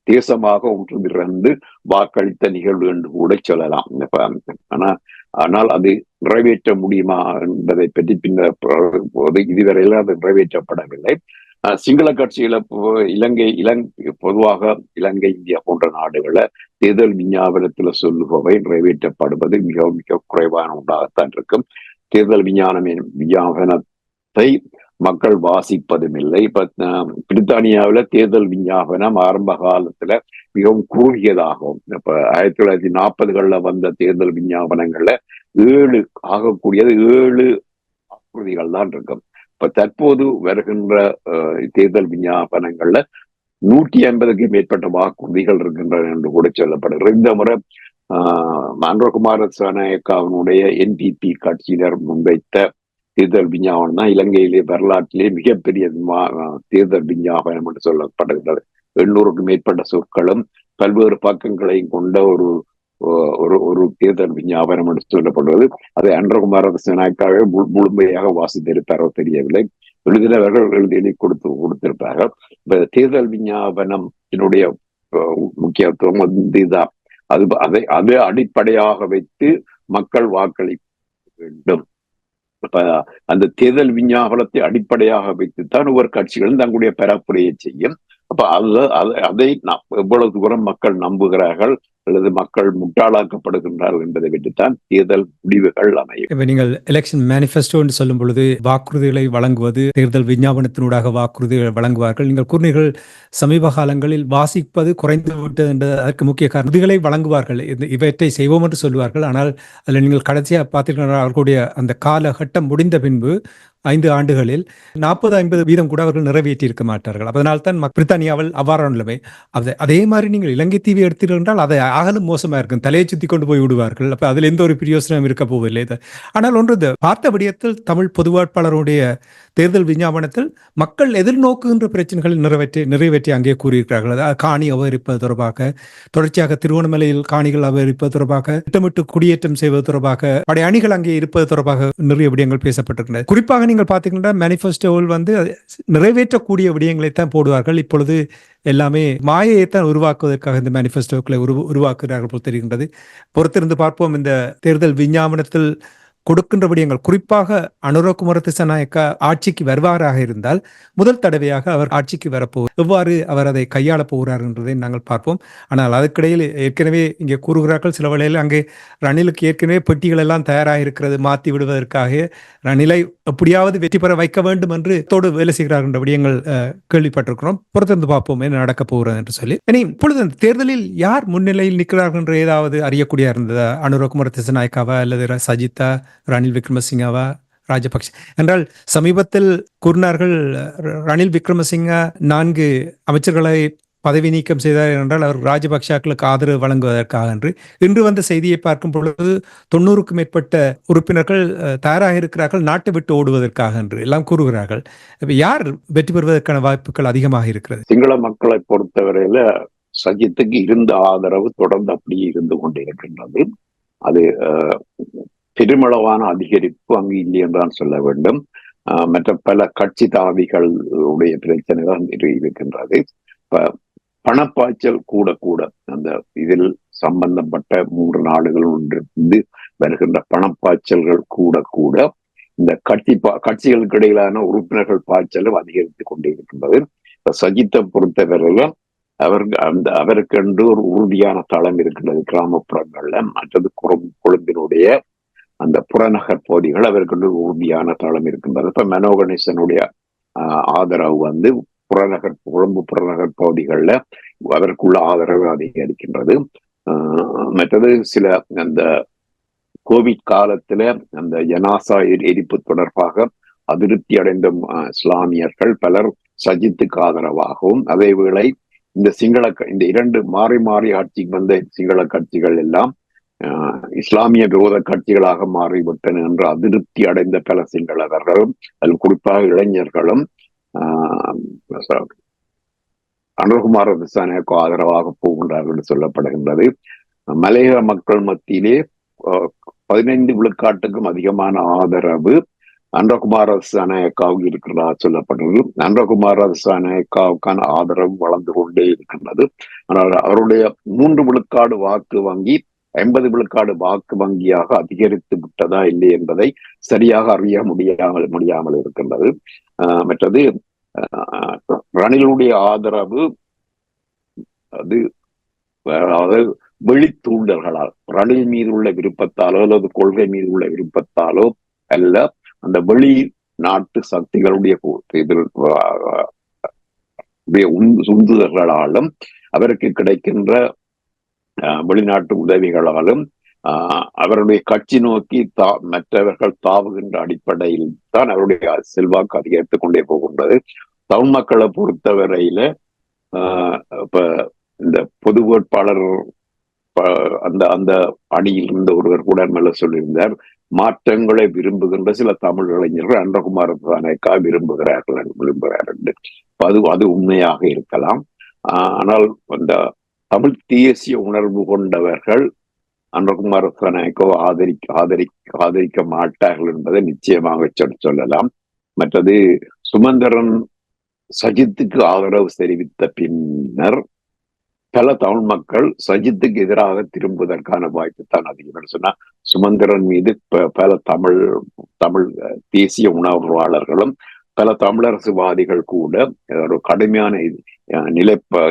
தேசமாக ஒன்று திரண்டு வாக்களித்த நிகழ்வு என்று கூட சொல்லலாம். ஆனால் அது நிறைவேற்ற முடியுமா என்பதை பற்றி பின்னர் இதுவரையில அது நிறைவேற்றப்படவில்லை. சிங்கள கட்சியில பொதுவாக இலங்கை, இந்தியா போன்ற நாடுகளை தேர்தல் விஞ்ஞாபனத்துல சொல்லுபவை நிறைவேற்றப்படுவது மிக மிக குறைவான ஒன்றாகத்தான் இருக்கும். தேர்தல் விஞ்ஞாபனத்தை மக்கள் வாசிப்பதும் இல்லை. இப்ப பிரித்தானியாவில தேர்தல் விஞ்ஞாபனம் ஆரம்ப காலத்துல மிகவும் குறுகியதாகும். இப்ப 1940களில் வந்த தேர்தல் விஞ்ஞாபனங்கள்ல 7 ஆகக்கூடியது 7 வாக்குறுதிகள் தான் இருக்கும். இப்ப தற்போது வருகின்ற தேர்தல் விஞ்ஞாபனங்கள்ல 150க்கும் மேற்பட்ட வாக்குறுதிகள் இருக்கின்றன என்று கூட சொல்லப்படுகிறது. இந்த முறை அன்றகுமார திசாநாயக்காவினுடைய NPP கட்சியினர் முன்வைத்த தேர்தல் விஞ்ஞாபனம் தான் இலங்கையிலே வரலாற்றிலே மிகப்பெரிய தேர்தல் விஞ்ஞாபனம் என்று சொல்லப்படுகிறது. 800க்கும் மேற்பட்ட சொற்களும் பல்வேறு பக்கங்களையும் கொண்ட ஒரு தேர்தல் விஞ்ஞாபனம் என்று சொல்லப்படுவது. அதை அன்றகுமார திசாநாயக்காவே முழுமையாக வாசித்திருப்பாரோ தெரியவில்லை. எழுதினவர்கள் எழுதி கொடுத்திருப்பார்கள். இப்ப தேர்தல் விஞ்ஞாபனத்தினுடைய முக்கியத்துவம் வந்து இதுதான். அதை அடிப்படையாக வைத்து மக்கள் வாக்களிக்க வேண்டும். அந்த தேர்தல் விஞ்ஞாபனத்தை அடிப்படையாக வைத்துத்தான் ஒவ்வொரு கட்சிகளும் தங்களுடைய பரப்புரையை செய்யும். அப்ப அதை எவ்வளவு தூரம் மக்கள் நம்புகிறார்கள் அல்லது மக்கள் முட்டாளாக்கப்படுகின்றார்கள் என்பதை வைத்துத்தான் தேர்தல் முடிவுகள் அமையும். இப்ப நீங்கள் எலெக்ஷன் மேனிஃபெஸ்டோ என்று சொல்லும் பொழுது வாக்குறுதிகளை வழங்குவது, தேர்தல் விஞ்ஞாபனத்தினூடாக வாக்குறுதிகளை வழங்குவார்கள். நீங்கள் கூறினீர்கள் சமீப காலங்களில் வாசிப்பது குறைந்து விட்டது என்ற அதற்கு முக்கிய காரணங்களை வழங்குவார்கள். இவற்றை செய்வோம் என்று சொல்லுவார்கள். ஆனால் அதில் நீங்கள் கடைசியாக பார்த்தீர்கள் அவர்களுடைய அந்த காலகட்டம் முடிந்த பின்பு 5 ஆண்டுகளில் 40-50% கூட அவர்கள் நிறைவேற்றி இருக்க மாட்டார்கள். அதனால்தான் பிரித்தானியாவில் அவ்வாறான நிலைமை. அதே மாதிரி நீங்கள் இலங்கை தீவை எடுத்தீர்கள் என்றால் அதை ஆகலும் மோசமா இருக்கும். தலையை சுத்தி கொண்டு போய் விடுவார்கள். அப்ப அதில் எந்த ஒரு பிரயோசனம் இருக்க போவதில்லை. ஆனால் ஒன்று பார்த்த விடயத்தில் தமிழ் பொது வேட்பாளருடைய தேர்தல் விஞ்ஞாபனத்தில் மக்கள் எதிர்நோக்குகின்ற பிரச்சனைகளை நிறைவேற்றி அங்கே கூறியிருக்கிறார்கள். அதாவது காணி அபகரிப்பது தொடர்பாக, தொடர்ச்சியாக திருவண்ணாமலையில் காணிகள் அபகரிப்பது தொடர்பாக, திட்டமிட்டு குடியேற்றம் செய்வது தொடர்பாக, படை அணிகள் அங்கே இருப்பது தொடர்பாக நிறைய விடயங்கள் பேசப்பட்டிருக்கின்றன. குறிப்பாக நீங்கள் பார்த்தீங்கன்னா மேனிஃபெஸ்டோவில் வந்து நிறைவேற்றக்கூடிய விடயங்களை தான் போடுவார்கள். இப்பொழுது எல்லாமே மாயையைத்தான் உருவாக்குவதற்காக இந்த மேனிஃபெஸ்டோக்களை உருவாக்குகிறார்கள் போல் தெரிகின்றது. பொறுத்திருந்து பார்ப்போம். இந்த தேர்தல் விஞ்ஞாபனத்தில் கொடுக்கின்ற விடயங்கள், குறிப்பாக அனுரகுமார திசாநாயக்கா ஆட்சிக்கு வருவாராக இருந்தால் முதல் தடவையாக அவர் ஆட்சிக்கு வரப்போவார். எவ்வாறு அவர் அதை கையாளப் போகிறார் என்பதை நாங்கள் பார்ப்போம். ஆனால் அதற்கிடையில் ஏற்கனவே இங்கே கூறுகிறார்கள், சில வேளையில் அங்கே ரணிலுக்கு ஏற்கனவே பெட்டிகள் எல்லாம் தயாராக இருக்கிறது, மாற்றி விடுவதற்காக ரணிலை எப்படியாவது வெற்றி பெற வைக்க வேண்டும் என்று தோடு வேலை செய்கிறார் என்ற விடயங்கள் கேள்விப்பட்டிருக்கிறோம். பொறுத்திருந்து பார்ப்போம் என்ன நடக்கப் போகிறது என்று சொல்லி. இனி இப்பொழுது அந்த தேர்தலில் யார் முன்னிலையில் நிற்கிறார்கள் என்று ஏதாவது அறியக்கூடிய இருந்ததா? அனுரகுமார திசாநாயக்காவா அல்லது சஜித்தா, ரணில் விக்ரமசிங்கவா, ராஜபக்ஷ என்றால் சமீபத்தில் கூறினார்கள் ரணில் விக்ரமசிங்க 4 அமைச்சர்களை பதவி நீக்கம் செய்தார் என்றால் அவர் ராஜபக்ஷாக்களுக்கு ஆதரவு வழங்குவதற்காக என்று. இன்று வந்த செய்தியை பார்க்கும் பொழுது 90க்கும் மேற்பட்ட உறுப்பினர்கள் தயாராக இருக்கிறார்கள் நாட்டை விட்டு ஓடுவதற்காக என்று எல்லாம் கூறுகிறார்கள். யார் வெற்றி பெறுவதற்கான வாய்ப்புகள் அதிகமாக இருக்கிறது? சிங்கள மக்களை பொறுத்தவரையில சஜித்துக்கு இருந்த ஆதரவு தொடர்ந்து அப்படியே இருந்து கொண்டிருக்கின்றது. அது பெருமளவான அதிகரிப்பு அங்கு இல்லை என்றுதான் சொல்ல வேண்டும். மற்ற பல கட்சி தாவிகளுடைய பிரச்சனைகள் இருக்கின்றது. பணப்பாய்ச்சல் கூட அந்த இதில் சம்பந்தப்பட்ட 3 நாடுகளிலிருந்து வருகின்ற பணப்பாய்ச்சல்கள் கூட இந்த கட்சிகளுக்கு இடையிலான உறுப்பினர்கள் பாய்ச்சலும் அதிகரித்துக் கொண்டே இருக்கின்றது. சஜித்தை பொறுத்தவரையில அவருக்கென்று ஒரு உறுதியான தளம் இருக்கின்றது கிராமப்புறங்கள்ல. மற்றது கொழும்பினுடைய அந்த புறநகர் பகுதிகள் அவருக்கு உறுதியான தளம் இருக்கின்றது. இப்ப மனோ கணேசனுடைய ஆதரவு வந்து கொழும்பு புறநகர் பகுதிகளில் அவருக்குள்ள ஆதரவு அதிகரிக்கின்றது. மற்றது சில அந்த கோவிட் காலத்துல அந்த ஜனாசா எரிப்பு தொடர்பாக அதிருப்தி அடைந்த இஸ்லாமியர்கள் பலர் சஜித்துக்கு ஆதரவாகவும், அதே வேளை இந்த இந்த 2 மாறி ஆட்சிக்கு வந்த சிங்கள கட்சிகள் எல்லாம் இஸ்லாமிய விரோத கட்சிகளாக மாறிவிட்டன என்று அதிருப்தி அடைந்த பல சிங்களவர்களும், அதில் குறிப்பாக இளைஞர்களும் அனுரகுமார திசாநாயக்கு ஆதரவாக போகின்றார்கள் என்று சொல்லப்படுகின்றது. மலையக மக்கள் மத்தியிலே 15 விழுக்காட்டுக்கும் அதிகமான ஆதரவு அனுரகுமார திசாநாயக்காவுக்கு இருக்கிறதா சொல்லப்படுகிறது. அனுரகுமார திசாநாயக்காவுக்கான ஆதரவு வளர்ந்து கொண்டே இருக்கின்றது. ஆனால் அவருடைய 3 விழுக்காடு வாக்கு வங்கி 50 விழுக்காடு வாக்கு வங்கியாக அதிகரித்து விட்டதா இல்லை என்பதை சரியாக அறிய முடியாமல் இருக்கின்றது. மற்றது ரணிலுடைய ஆதரவு அதாவது வெளித்தூண்டல்களால், ரணில் மீது உள்ள விருப்பத்தாலோ அல்லது கொள்கை மீது உள்ள விருப்பத்தாலோ அல்ல, அந்த வெளி நாட்டு சக்திகளுடைய உந்துதல்களாலும் அவருக்கு கிடைக்கின்ற வெளிநாட்டு உதவிகளாலும் அவருடைய கட்சி நோக்கி மற்றவர்கள் தாவுகின்ற அடிப்படையில் தான் அவருடைய செல்வாக்கு அதிகரித்துக் கொண்டே போகின்றது. தமிழ் மக்களை பொறுத்தவரையில இப்ப இந்த பொது வேட்பாளர் அந்த அந்த அணியில் இருந்த ஒருவர் கூட மேல சொல்லியிருந்தார், மாற்றங்களை விரும்புகின்ற சில தமிழ் இளைஞர்கள் அன்றகுமார திசாநாயக்கா விரும்புகிறார் என்று. அது உண்மையாக இருக்கலாம். ஆனால் அந்த தமிழ் தேசிய உணர்வு கொண்டவர்கள் அன்றகுமார திசாநாயக்காவை ஆதரிக்க மாட்டார்கள் என்பதை நிச்சயமாக சொல்லலாம். மற்றது சுமந்திரன் சஜித்துக்கு ஆதரவு தெரிவித்த பின்னர் பல தமிழ் மக்கள் சஜித்துக்கு எதிராக திரும்புவதற்கான வாய்ப்பு தான் அதிகம். சொன்னா சுமந்திரன் மீது பல தமிழ் தேசிய உணர்வாளர்களும் பல தமிழரசுவாதிகள் கூட ஒரு கடுமையான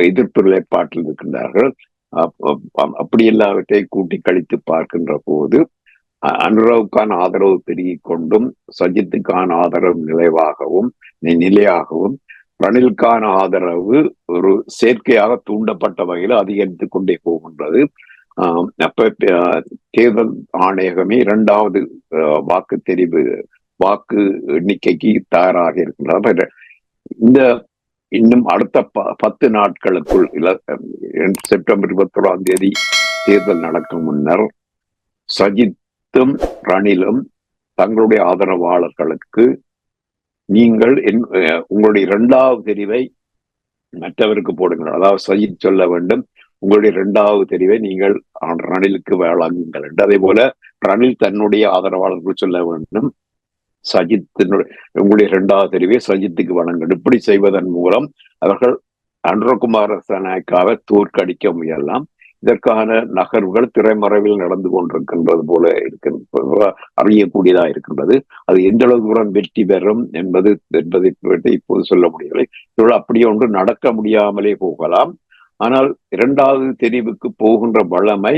எதிர்ப்பு நிலைப்பாட்டில் இருக்கின்றார்கள். அப்படி எல்லாவற்றை கூட்டி கழித்து பார்க்கின்ற போது அனுராவுக்கான ஆதரவு பெருகிக் கொண்டும் சஜித்துக்கான ஆதரவு நிலையாகவும் ரணிலுக்கான ஆதரவு ஒரு செயற்கையாக தூண்டப்பட்ட வகையில் அதிகரித்துக் கொண்டே போகின்றது. அப்ப தேர்தல் ஆணையகமே 2வது வாக்கு எண்ணிக்கைக்கு தயாராக இருக்கின்றது. இந்த இன்னும் அடுத்த 10 நாட்களுக்குள் செப்டம்பர் 21ஆம் தேதி தேர்தல் நடக்கும் முன்னர் சஜித்தும் ரணிலும் தங்களுடைய ஆதரவாளர்களுக்கு நீங்கள் உங்களுடைய 2வது தெரிவை மற்றவருக்கு போடுங்கள், அதாவது சஜித் சொல்ல வேண்டும் உங்களுடைய 2வது தெரிவை நீங்கள் ரணிலுக்கு வழங்குங்கள் என்று. அதே போல ரணில் தன்னுடைய ஆதரவாளர்கள் சொல்ல வேண்டும் உங்களுடைய 2வது தெரிவை சஜித்துக்கு வழங்கல். இப்படி செய்வதன் மூலம் அவர்கள் அன்றகுமார திசாநாயக்காவை தோற்கடிக்க முயலாம். இதற்கான நகர்வுகள் திரைமறைவில் நடந்து கொண்டிருக்கின்றது போல அறியக்கூடியதா இருக்கின்றது. அது எந்த அளவு தூரம் வெற்றி பெறும் என்பதை இப்போது சொல்ல முடியவில்லை. இவர்கள் அப்படியே ஒன்று நடக்க முடியாமலே போகலாம். ஆனால் 2வது தெரிவுக்கு போகின்ற வளமை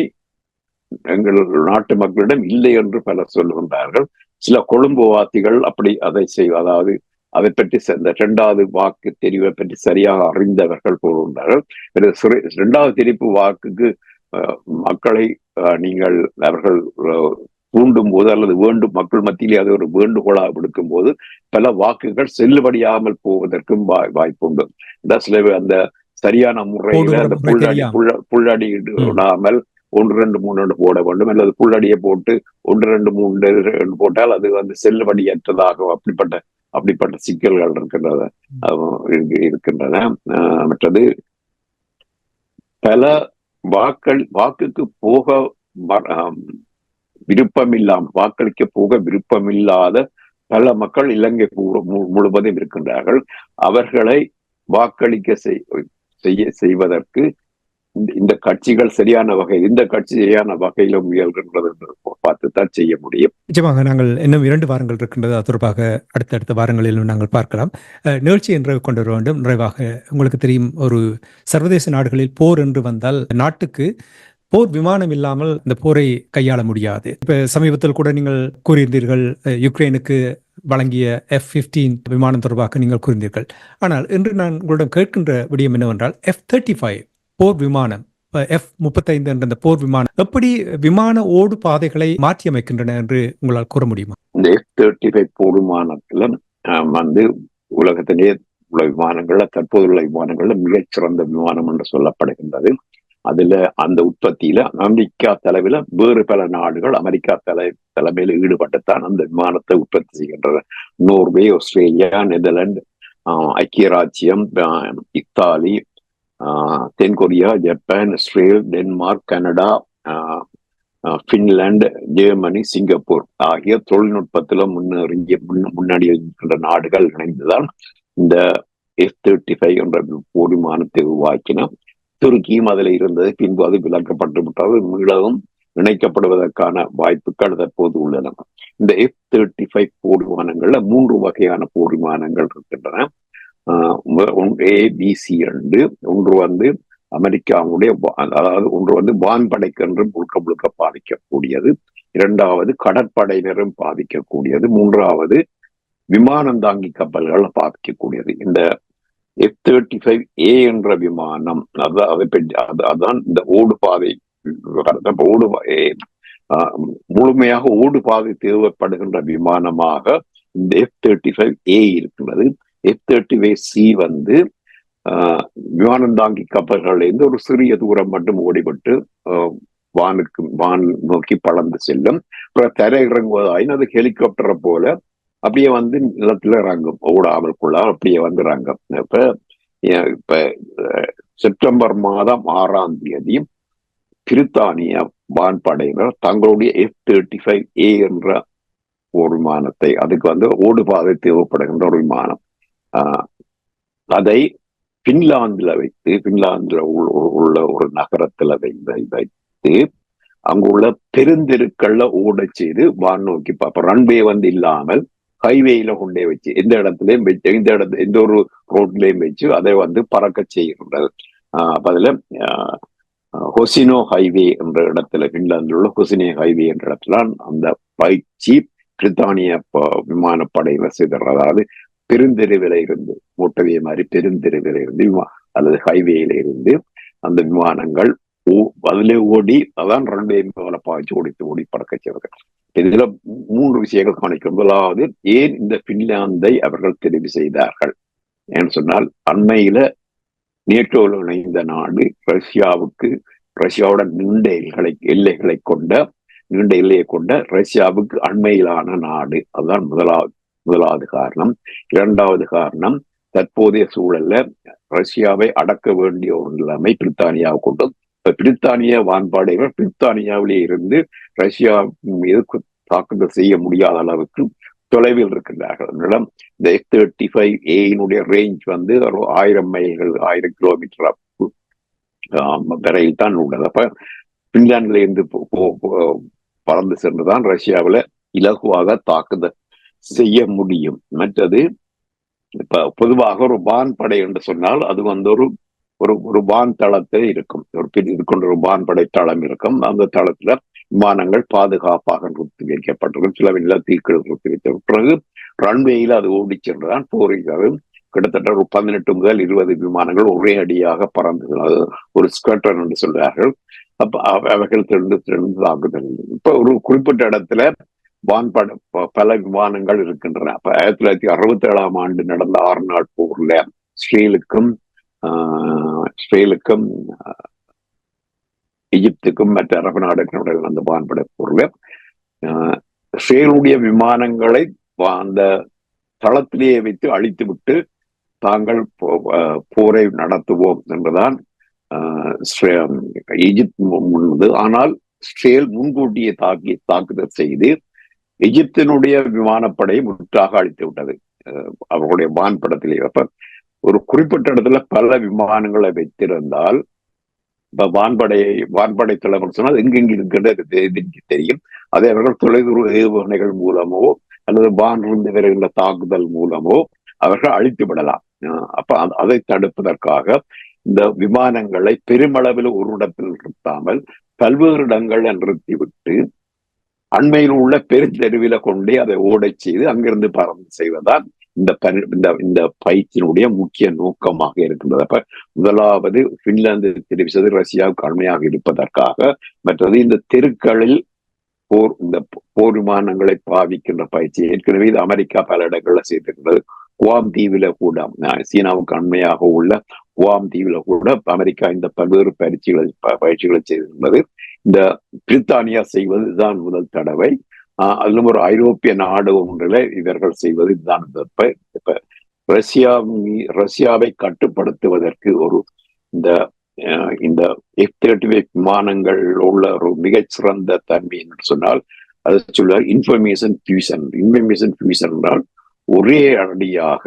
எங்கள் நாட்டு மக்களிடம் இல்லை என்று பலர் சொல்லுகின்றார்கள். சில கொழும்பு வாசிகள் அப்படி அதை அதாவது அதை பற்றி இந்த 2வது வாக்கு தெரிவை பற்றி சரியாக அறிந்தவர்கள் போகின்றார்கள். 2வது தெரிவு வாக்குக்கு மக்களை நீங்கள் அவர்கள் தூண்டும் போது அல்லது மக்கள் மத்தியிலே அது ஒரு வேண்டுகோளாக விடுக்கும் போது பல வாக்குகள் செல்லுபடியாமல் போவதற்கும் வாய்ப்பு உண்டு. சில அந்த சரியான முறையில அந்த புள்ளடி விடாமல் 1, 2, 3 போட வேண்டும், அல்லது புள்ளடியை போட்டு 1, 2, 3 போட்டால் அது செல்லுபடியற்றதாக அப்படிப்பட்ட சிக்கல்கள் இருக்கின்றன. மற்றது பல வாக்குக்கு போக வாக்களிக்க போக விருப்பமில்லாத பல மக்கள் இலங்கை முழுவதும் இருக்கின்றார்கள். அவர்களை வாக்களிக்க செய்வதற்கு இந்த கட்சிகள் சரியான வகையில முயல்கின்றது பார்த்துத்தான் செய்ய முடியும். நிச்சயமாக நாங்கள் இன்னும் 2 வாரங்கள் இருக்கின்றது. அது தொடர்பாக அடுத்தடுத்த வாரங்களிலும் நாங்கள் பார்க்கலாம். நிகழ்ச்சி என்று கொண்டு வர வேண்டும். நிறைவாக உங்களுக்கு தெரியும், ஒரு சர்வதேச நாடுகளில் போர் என்று வந்தால் நாட்டுக்கு போர் விமானம் இல்லாமல் இந்த போரை கையாள முடியாது. இப்ப சமீபத்தில் கூட நீங்கள் கூறியிருந்தீர்கள் யுக்ரைனுக்கு வழங்கிய F-15 விமானம் தொடர்பாக நீங்கள் கூறினீர்கள். ஆனால் இன்று நான் உங்களிடம் கேட்கின்ற விடயம் என்னவென்றால் F-35 போர் விமானம், F-35 என்ற போர் விமானம் எப்படி விமான ஓடு பாதைகளை மாற்றி அமைக்கின்றன என்று உங்களால் கூற முடியுமா? இந்த F-35 போர் விமானத்துல உலகத்திலேயே உள்ள விமானங்கள்ல தற்போதுள்ள விமானங்கள்ல மிகச்சிறந்த விமானம் என்று சொல்லப்படுகின்றது. அதுல அந்த உற்பத்தியில அமெரிக்கா தலைமையில வேறு பல நாடுகள் அமெரிக்கா தலைமையில ஈடுபட்டுத்தான் அந்த விமானத்தை உற்பத்தி செய்கின்றன. நோர்வே, ஆஸ்திரேலியா, நெதர்லாந்து, ஐக்கிய ராஜ்யம், இத்தாலி, தென்கொரியா, Japan, Israel, Denmark, Canada, Finland, Germany, Singapore ஆகிய தொழில்நுட்பத்துல முன்னாடி இருக்கின்ற நாடுகள் இணைந்துதான் இந்த F-35 என்ற போர் விமானத்தை உருவாக்கின. துருக்கியும் அதில் இருந்தது. பின்பு அது விலக்கப்பட்டு விட்டால் மீளவும் இணைக்கப்படுவதற்கான வாய்ப்புகள் தற்போது உள்ளன. இந்த F-35 போர் விமானங்கள்ல 3 வகையான போர் விமானங்கள் இருக்கின்றன. ABC என்று ஒன்று அமெரிக்காவுடைய, அதாவது ஒன்று வான்படைக்கென்று முழுக்க பாதிக்கக்கூடியது, 2வது கடற்படையினரும் பாதிக்கக்கூடியது, 3வது விமானம் தாங்கி கப்பல்கள் பாதிக்கக்கூடியது. இந்த F-35A என்ற விமானம் அதான் இந்த ஓடு பாதை முழுமையாக ஓடு பாதை தேவைப்படுகின்ற விமானமாக இந்த F-35A இருக்கின்றது. F-35C வந்து விமானம் தாங்கி கப்பல்கள் இருந்து ஒரு சிறிய தூரம் மட்டும் ஓடிவிட்டு வான் நோக்கி பறந்து செல்லும். தரை இறங்குவதாயின் அது ஹெலிகாப்டரை போல அப்படியே வந்து நிலத்துல இறங்கும், ஓடாமற்குள்ள அப்படியே வந்து இறங்கும். இப்ப செப்டம்பர் மாதம் 6ஆம் தேதி பிரித்தானிய வான்படையினர் தங்களுடைய F-35A என்ற ஒரு விமானத்தை, அதுக்கு வந்து ஓடுபாதை தேவைப்படுகின்ற ஒரு விமானம், அதை பின்லாந்துல வைத்து, பின்லாந்துல உள்ள ஒரு நகரத்துல வைத்து அங்குள்ள பெருந்தெருக்கள்ல ஓட செய்து வான் நோக்கி பார்ப்போம். ரன்வே வந்து இல்லாமல் ஹைவேயில கொண்டே வச்சு எந்த இடத்துலயும் வச்சு, எந்த ஒரு ரோட்லயும் வச்சு அதை வந்து பறக்க செய்கின்றது. அதுல ஹொசினோ ஹைவே என்ற இடத்துல, பின்லாந்தில் உள்ள ஹொசினோ ஹைவே என்ற இடத்துல அந்த பயிற்சி பிரித்தானிய விமானப்படையில செய்தது. அதாவது பெருந்தெருவில இருந்து, மோட்டவே மாதிரி பெருந்தெருவில இருந்து அல்லது ஹைவேயில இருந்து அந்த விமானங்கள் அதுல ஓடி, அதான் ரன்வே மேல பாய்ச்சி ஓடி பறக்க செய்வது. இதுல 3 விஷயங்கள் காணிக்கும். முதலாவது, ஏன் இந்த பின்லாந்தை அவர்கள் தெரிவு செய்தார்கள் ஏன்னு சொன்னால், அண்மையில நேட்டோவில் இணைந்த நாடு ரஷ்யாவோட நீண்ட எல்லையை கொண்ட ரஷ்யாவுக்கு அண்மையிலான நாடு. அதுதான் முதலாவது காரணம். 2வது காரணம், தற்போதைய சூழல்ல ரஷ்யாவை அடக்க வேண்டிய ஒரு நிலைமை பிரித்தானியாவை கொண்டு, பிரித்தானிய வான்படைகள் பிரித்தானியாவிலே இருந்து ரஷ்யா மீது தாக்குதல் செய்ய முடியாத அளவுக்கு தொலைவில் இருக்கின்றார்கள். அதனால இந்த F-35A ரேஞ்ச் வந்து 1000 மைல்கள், 1000 கிலோமீட்டர் வரையில் தான் உள்ளது. அப்ப பின்லாந்துல இருந்து பறந்து சென்றுதான் ரஷ்யாவில இலகுவாக தாக்குதல் செய்ய முடியும். மற்றது, இப்ப பொதுவாக ஒரு வான்படை என்று சொன்னால் அது வந்து ஒரு வான் தளத்தை இருக்கும், ஒரு வான்படை தளம் இருக்கும். அந்த தளத்துல விமானங்கள் பாதுகாப்பாக நிறுத்தி வைக்கப்பட்டிருக்கும். சில நிலத்தீக்கள் நிறுத்தி வைத்த பிறகு ரன்வேயில அது ஓடி சென்றுதான் போகிறது. கிட்டத்தட்ட ஒரு 18 முதல் 20 விமானங்கள் ஒரே அடியாக பறந்து, ஒரு ஸ்கர்டன் என்று சொல்றார்கள். அப்ப அவைகள் திறந்து தாக்குதல். இப்ப ஒரு குறிப்பிட்ட இடத்துல பல விமானங்கள் இருக்கின்றன. அப்ப 1967ஆம் ஆண்டு நடந்த 6 நாள் போர்ல இஸ்ரேலுக்கும் எகிப்துக்கும் மற்ற அரபு நாடுகளுடைய அந்த வான்படை போர்ல இஸ்ரேலுடைய விமானங்களை அந்த தளத்திலேயே வைத்து அழித்து விட்டு தாங்கள் போரை நடத்துவோம் என்றுதான் எகிப்து முன்னது. ஆனால் இஸ்ரேல் முன்கூட்டியே தாக்குதல் செய்து எகிப்தினுடைய விமானப்படையை முற்றாக அழித்து விட்டது அவர்களுடைய வான்படத்திலேயே. அப்ப ஒரு குறிப்பிட்ட இடத்துல பல விமானங்களை வைத்திருந்தால், இப்ப வான்படை தளம் சொன்னால் எங்கெங்க இருக்கின்றது தெரியும். அதை அவர்கள் தொலைதூர ஏவுகணைகள் மூலமோ அல்லது வானிலிருந்து வருகின்ற தாக்குதல் மூலமோ அவர்கள் அழித்து விடலாம். அப்ப அதை தடுப்பதற்காக இந்த விமானங்களை பெருமளவில் ஒரு இடத்தில் நிறுத்தாமல் பல்வேறு இடங்களை நிறுத்திவிட்டு அண்மையில் உள்ள பெருந்தெருவில கொண்டே அதை ஓடச் செய்து அங்கிருந்து பறந்து செய்வதால் இந்த பயிற்சியினுடைய முக்கிய நோக்கமாக இருக்கின்றது. அப்ப முதலாவது, பின்லாந்து தெரிவு செய்து ரஷ்யாவுக்கு அண்மையாக இருப்பதற்காக. மற்றது, இந்த தெருக்களில் இந்த போர் விமானங்களை பாவிக்கின்ற பயிற்சி ஏற்கனவே இது அமெரிக்கா பல இடங்கள்ல செய்திருக்கிறது. குவாம் தீவில கூட, சீனாவுக்கு அண்மையாக உள்ள குவாம் தீவில கூட அமெரிக்கா இந்த பல்வேறு பயிற்சிகளை செய்திருந்தது. இந்த பிரித்தானியா செய்வது இதுதான் முதல் தடவை. அதிலும் ஒரு ஐரோப்பிய நாடு ஒன்றில் இவர்கள் செய்வது இதுதான். இப்ப ரஷ்யாவை கட்டுப்படுத்துவதற்கு இந்த F-35 விமானங்கள் உள்ள ஒரு மிகச்சிறந்த தன்மை என்று சொன்னால் அது சொல்ல இன்ஃபர்மேஷன் ஃபியூஷன் என்றால் ஒரே அடியாக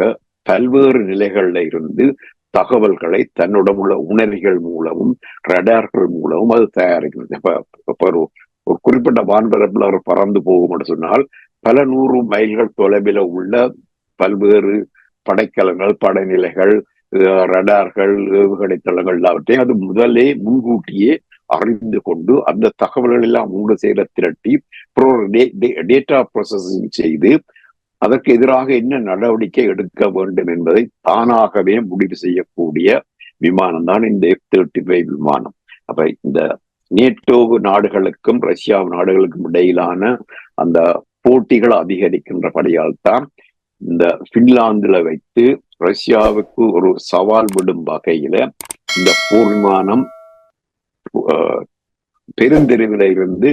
பல்வேறு நிலைகள்ல இருந்து தகவல்களை தன்னுடன் உள்ள உணர்விகள் மூலமும் ரடார்கள் மூலமும் அது தயாரிக்கிறது. இப்ப ஒரு குறிப்பிட்ட வான்பரப்புல அவர் பறந்து போகும் என்று சொன்னால் பல 100 மைல்கள் தொலைவில் உள்ள பல்வேறு படைக்கலங்கள், படைநிலைகள், ரடார்கள், ஏவுகணை தளங்கள் எல்லாவற்றையும் அது முதலே முன்கூட்டியே அறிந்து கொண்டு அந்த தகவல்கள் எல்லாம் ஒன்று சேர திரட்டி டேட்டா ப்ராசஸிங் செய்து அதற்கு எதிராக என்ன நடவடிக்கை எடுக்க வேண்டும் என்பதை தானாகவே முடிவு செய்யக்கூடிய விமானம் தான் இந்த F-35 விமானம். அப்ப இந்த நேட்டோ நாடுகளுக்கும் ரஷ்யா நாடுகளுக்கும் இடையிலான அந்த போட்டிகள் அதிகரிக்கின்றபடியால் தான் இந்த பின்லாந்துல வைத்து ரஷ்யாவுக்கு ஒரு சவால் விடும் வகையில இந்த போர் விமானம் பெருந்தெருவில இருந்து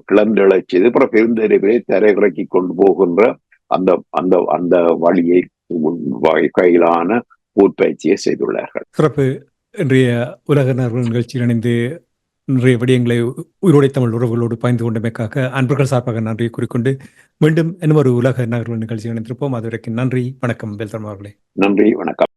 கிளந்தெழச் செய்து அப்புறம் பெருந்தெருவிலை தரையிறக்கி கொண்டு போகின்ற அந்த அந்த அந்த வழியை வகையிலான போர்ப்பயிற்சியை செய்துள்ளார்கள். சிறப்பு. இன்றைய உலக நகர்வு நிகழ்ச்சியில் இணைந்து நிறைய விடயங்களை உயிரோடை தமிழ் உறவுகளோடு பாய்ந்து கொண்டமைக்காக அன்பர்கள் சார்பாக நன்றியை கூறிக்கொண்டு மீண்டும் இன்னும் ஒரு உலக நகர்வு நிகழ்ச்சியில் இணைந்திருப்போம். அதுவரைக்கும் நன்றி, வணக்கம். பெல்தர்மா அவர்களே. நன்றி, வணக்கம்.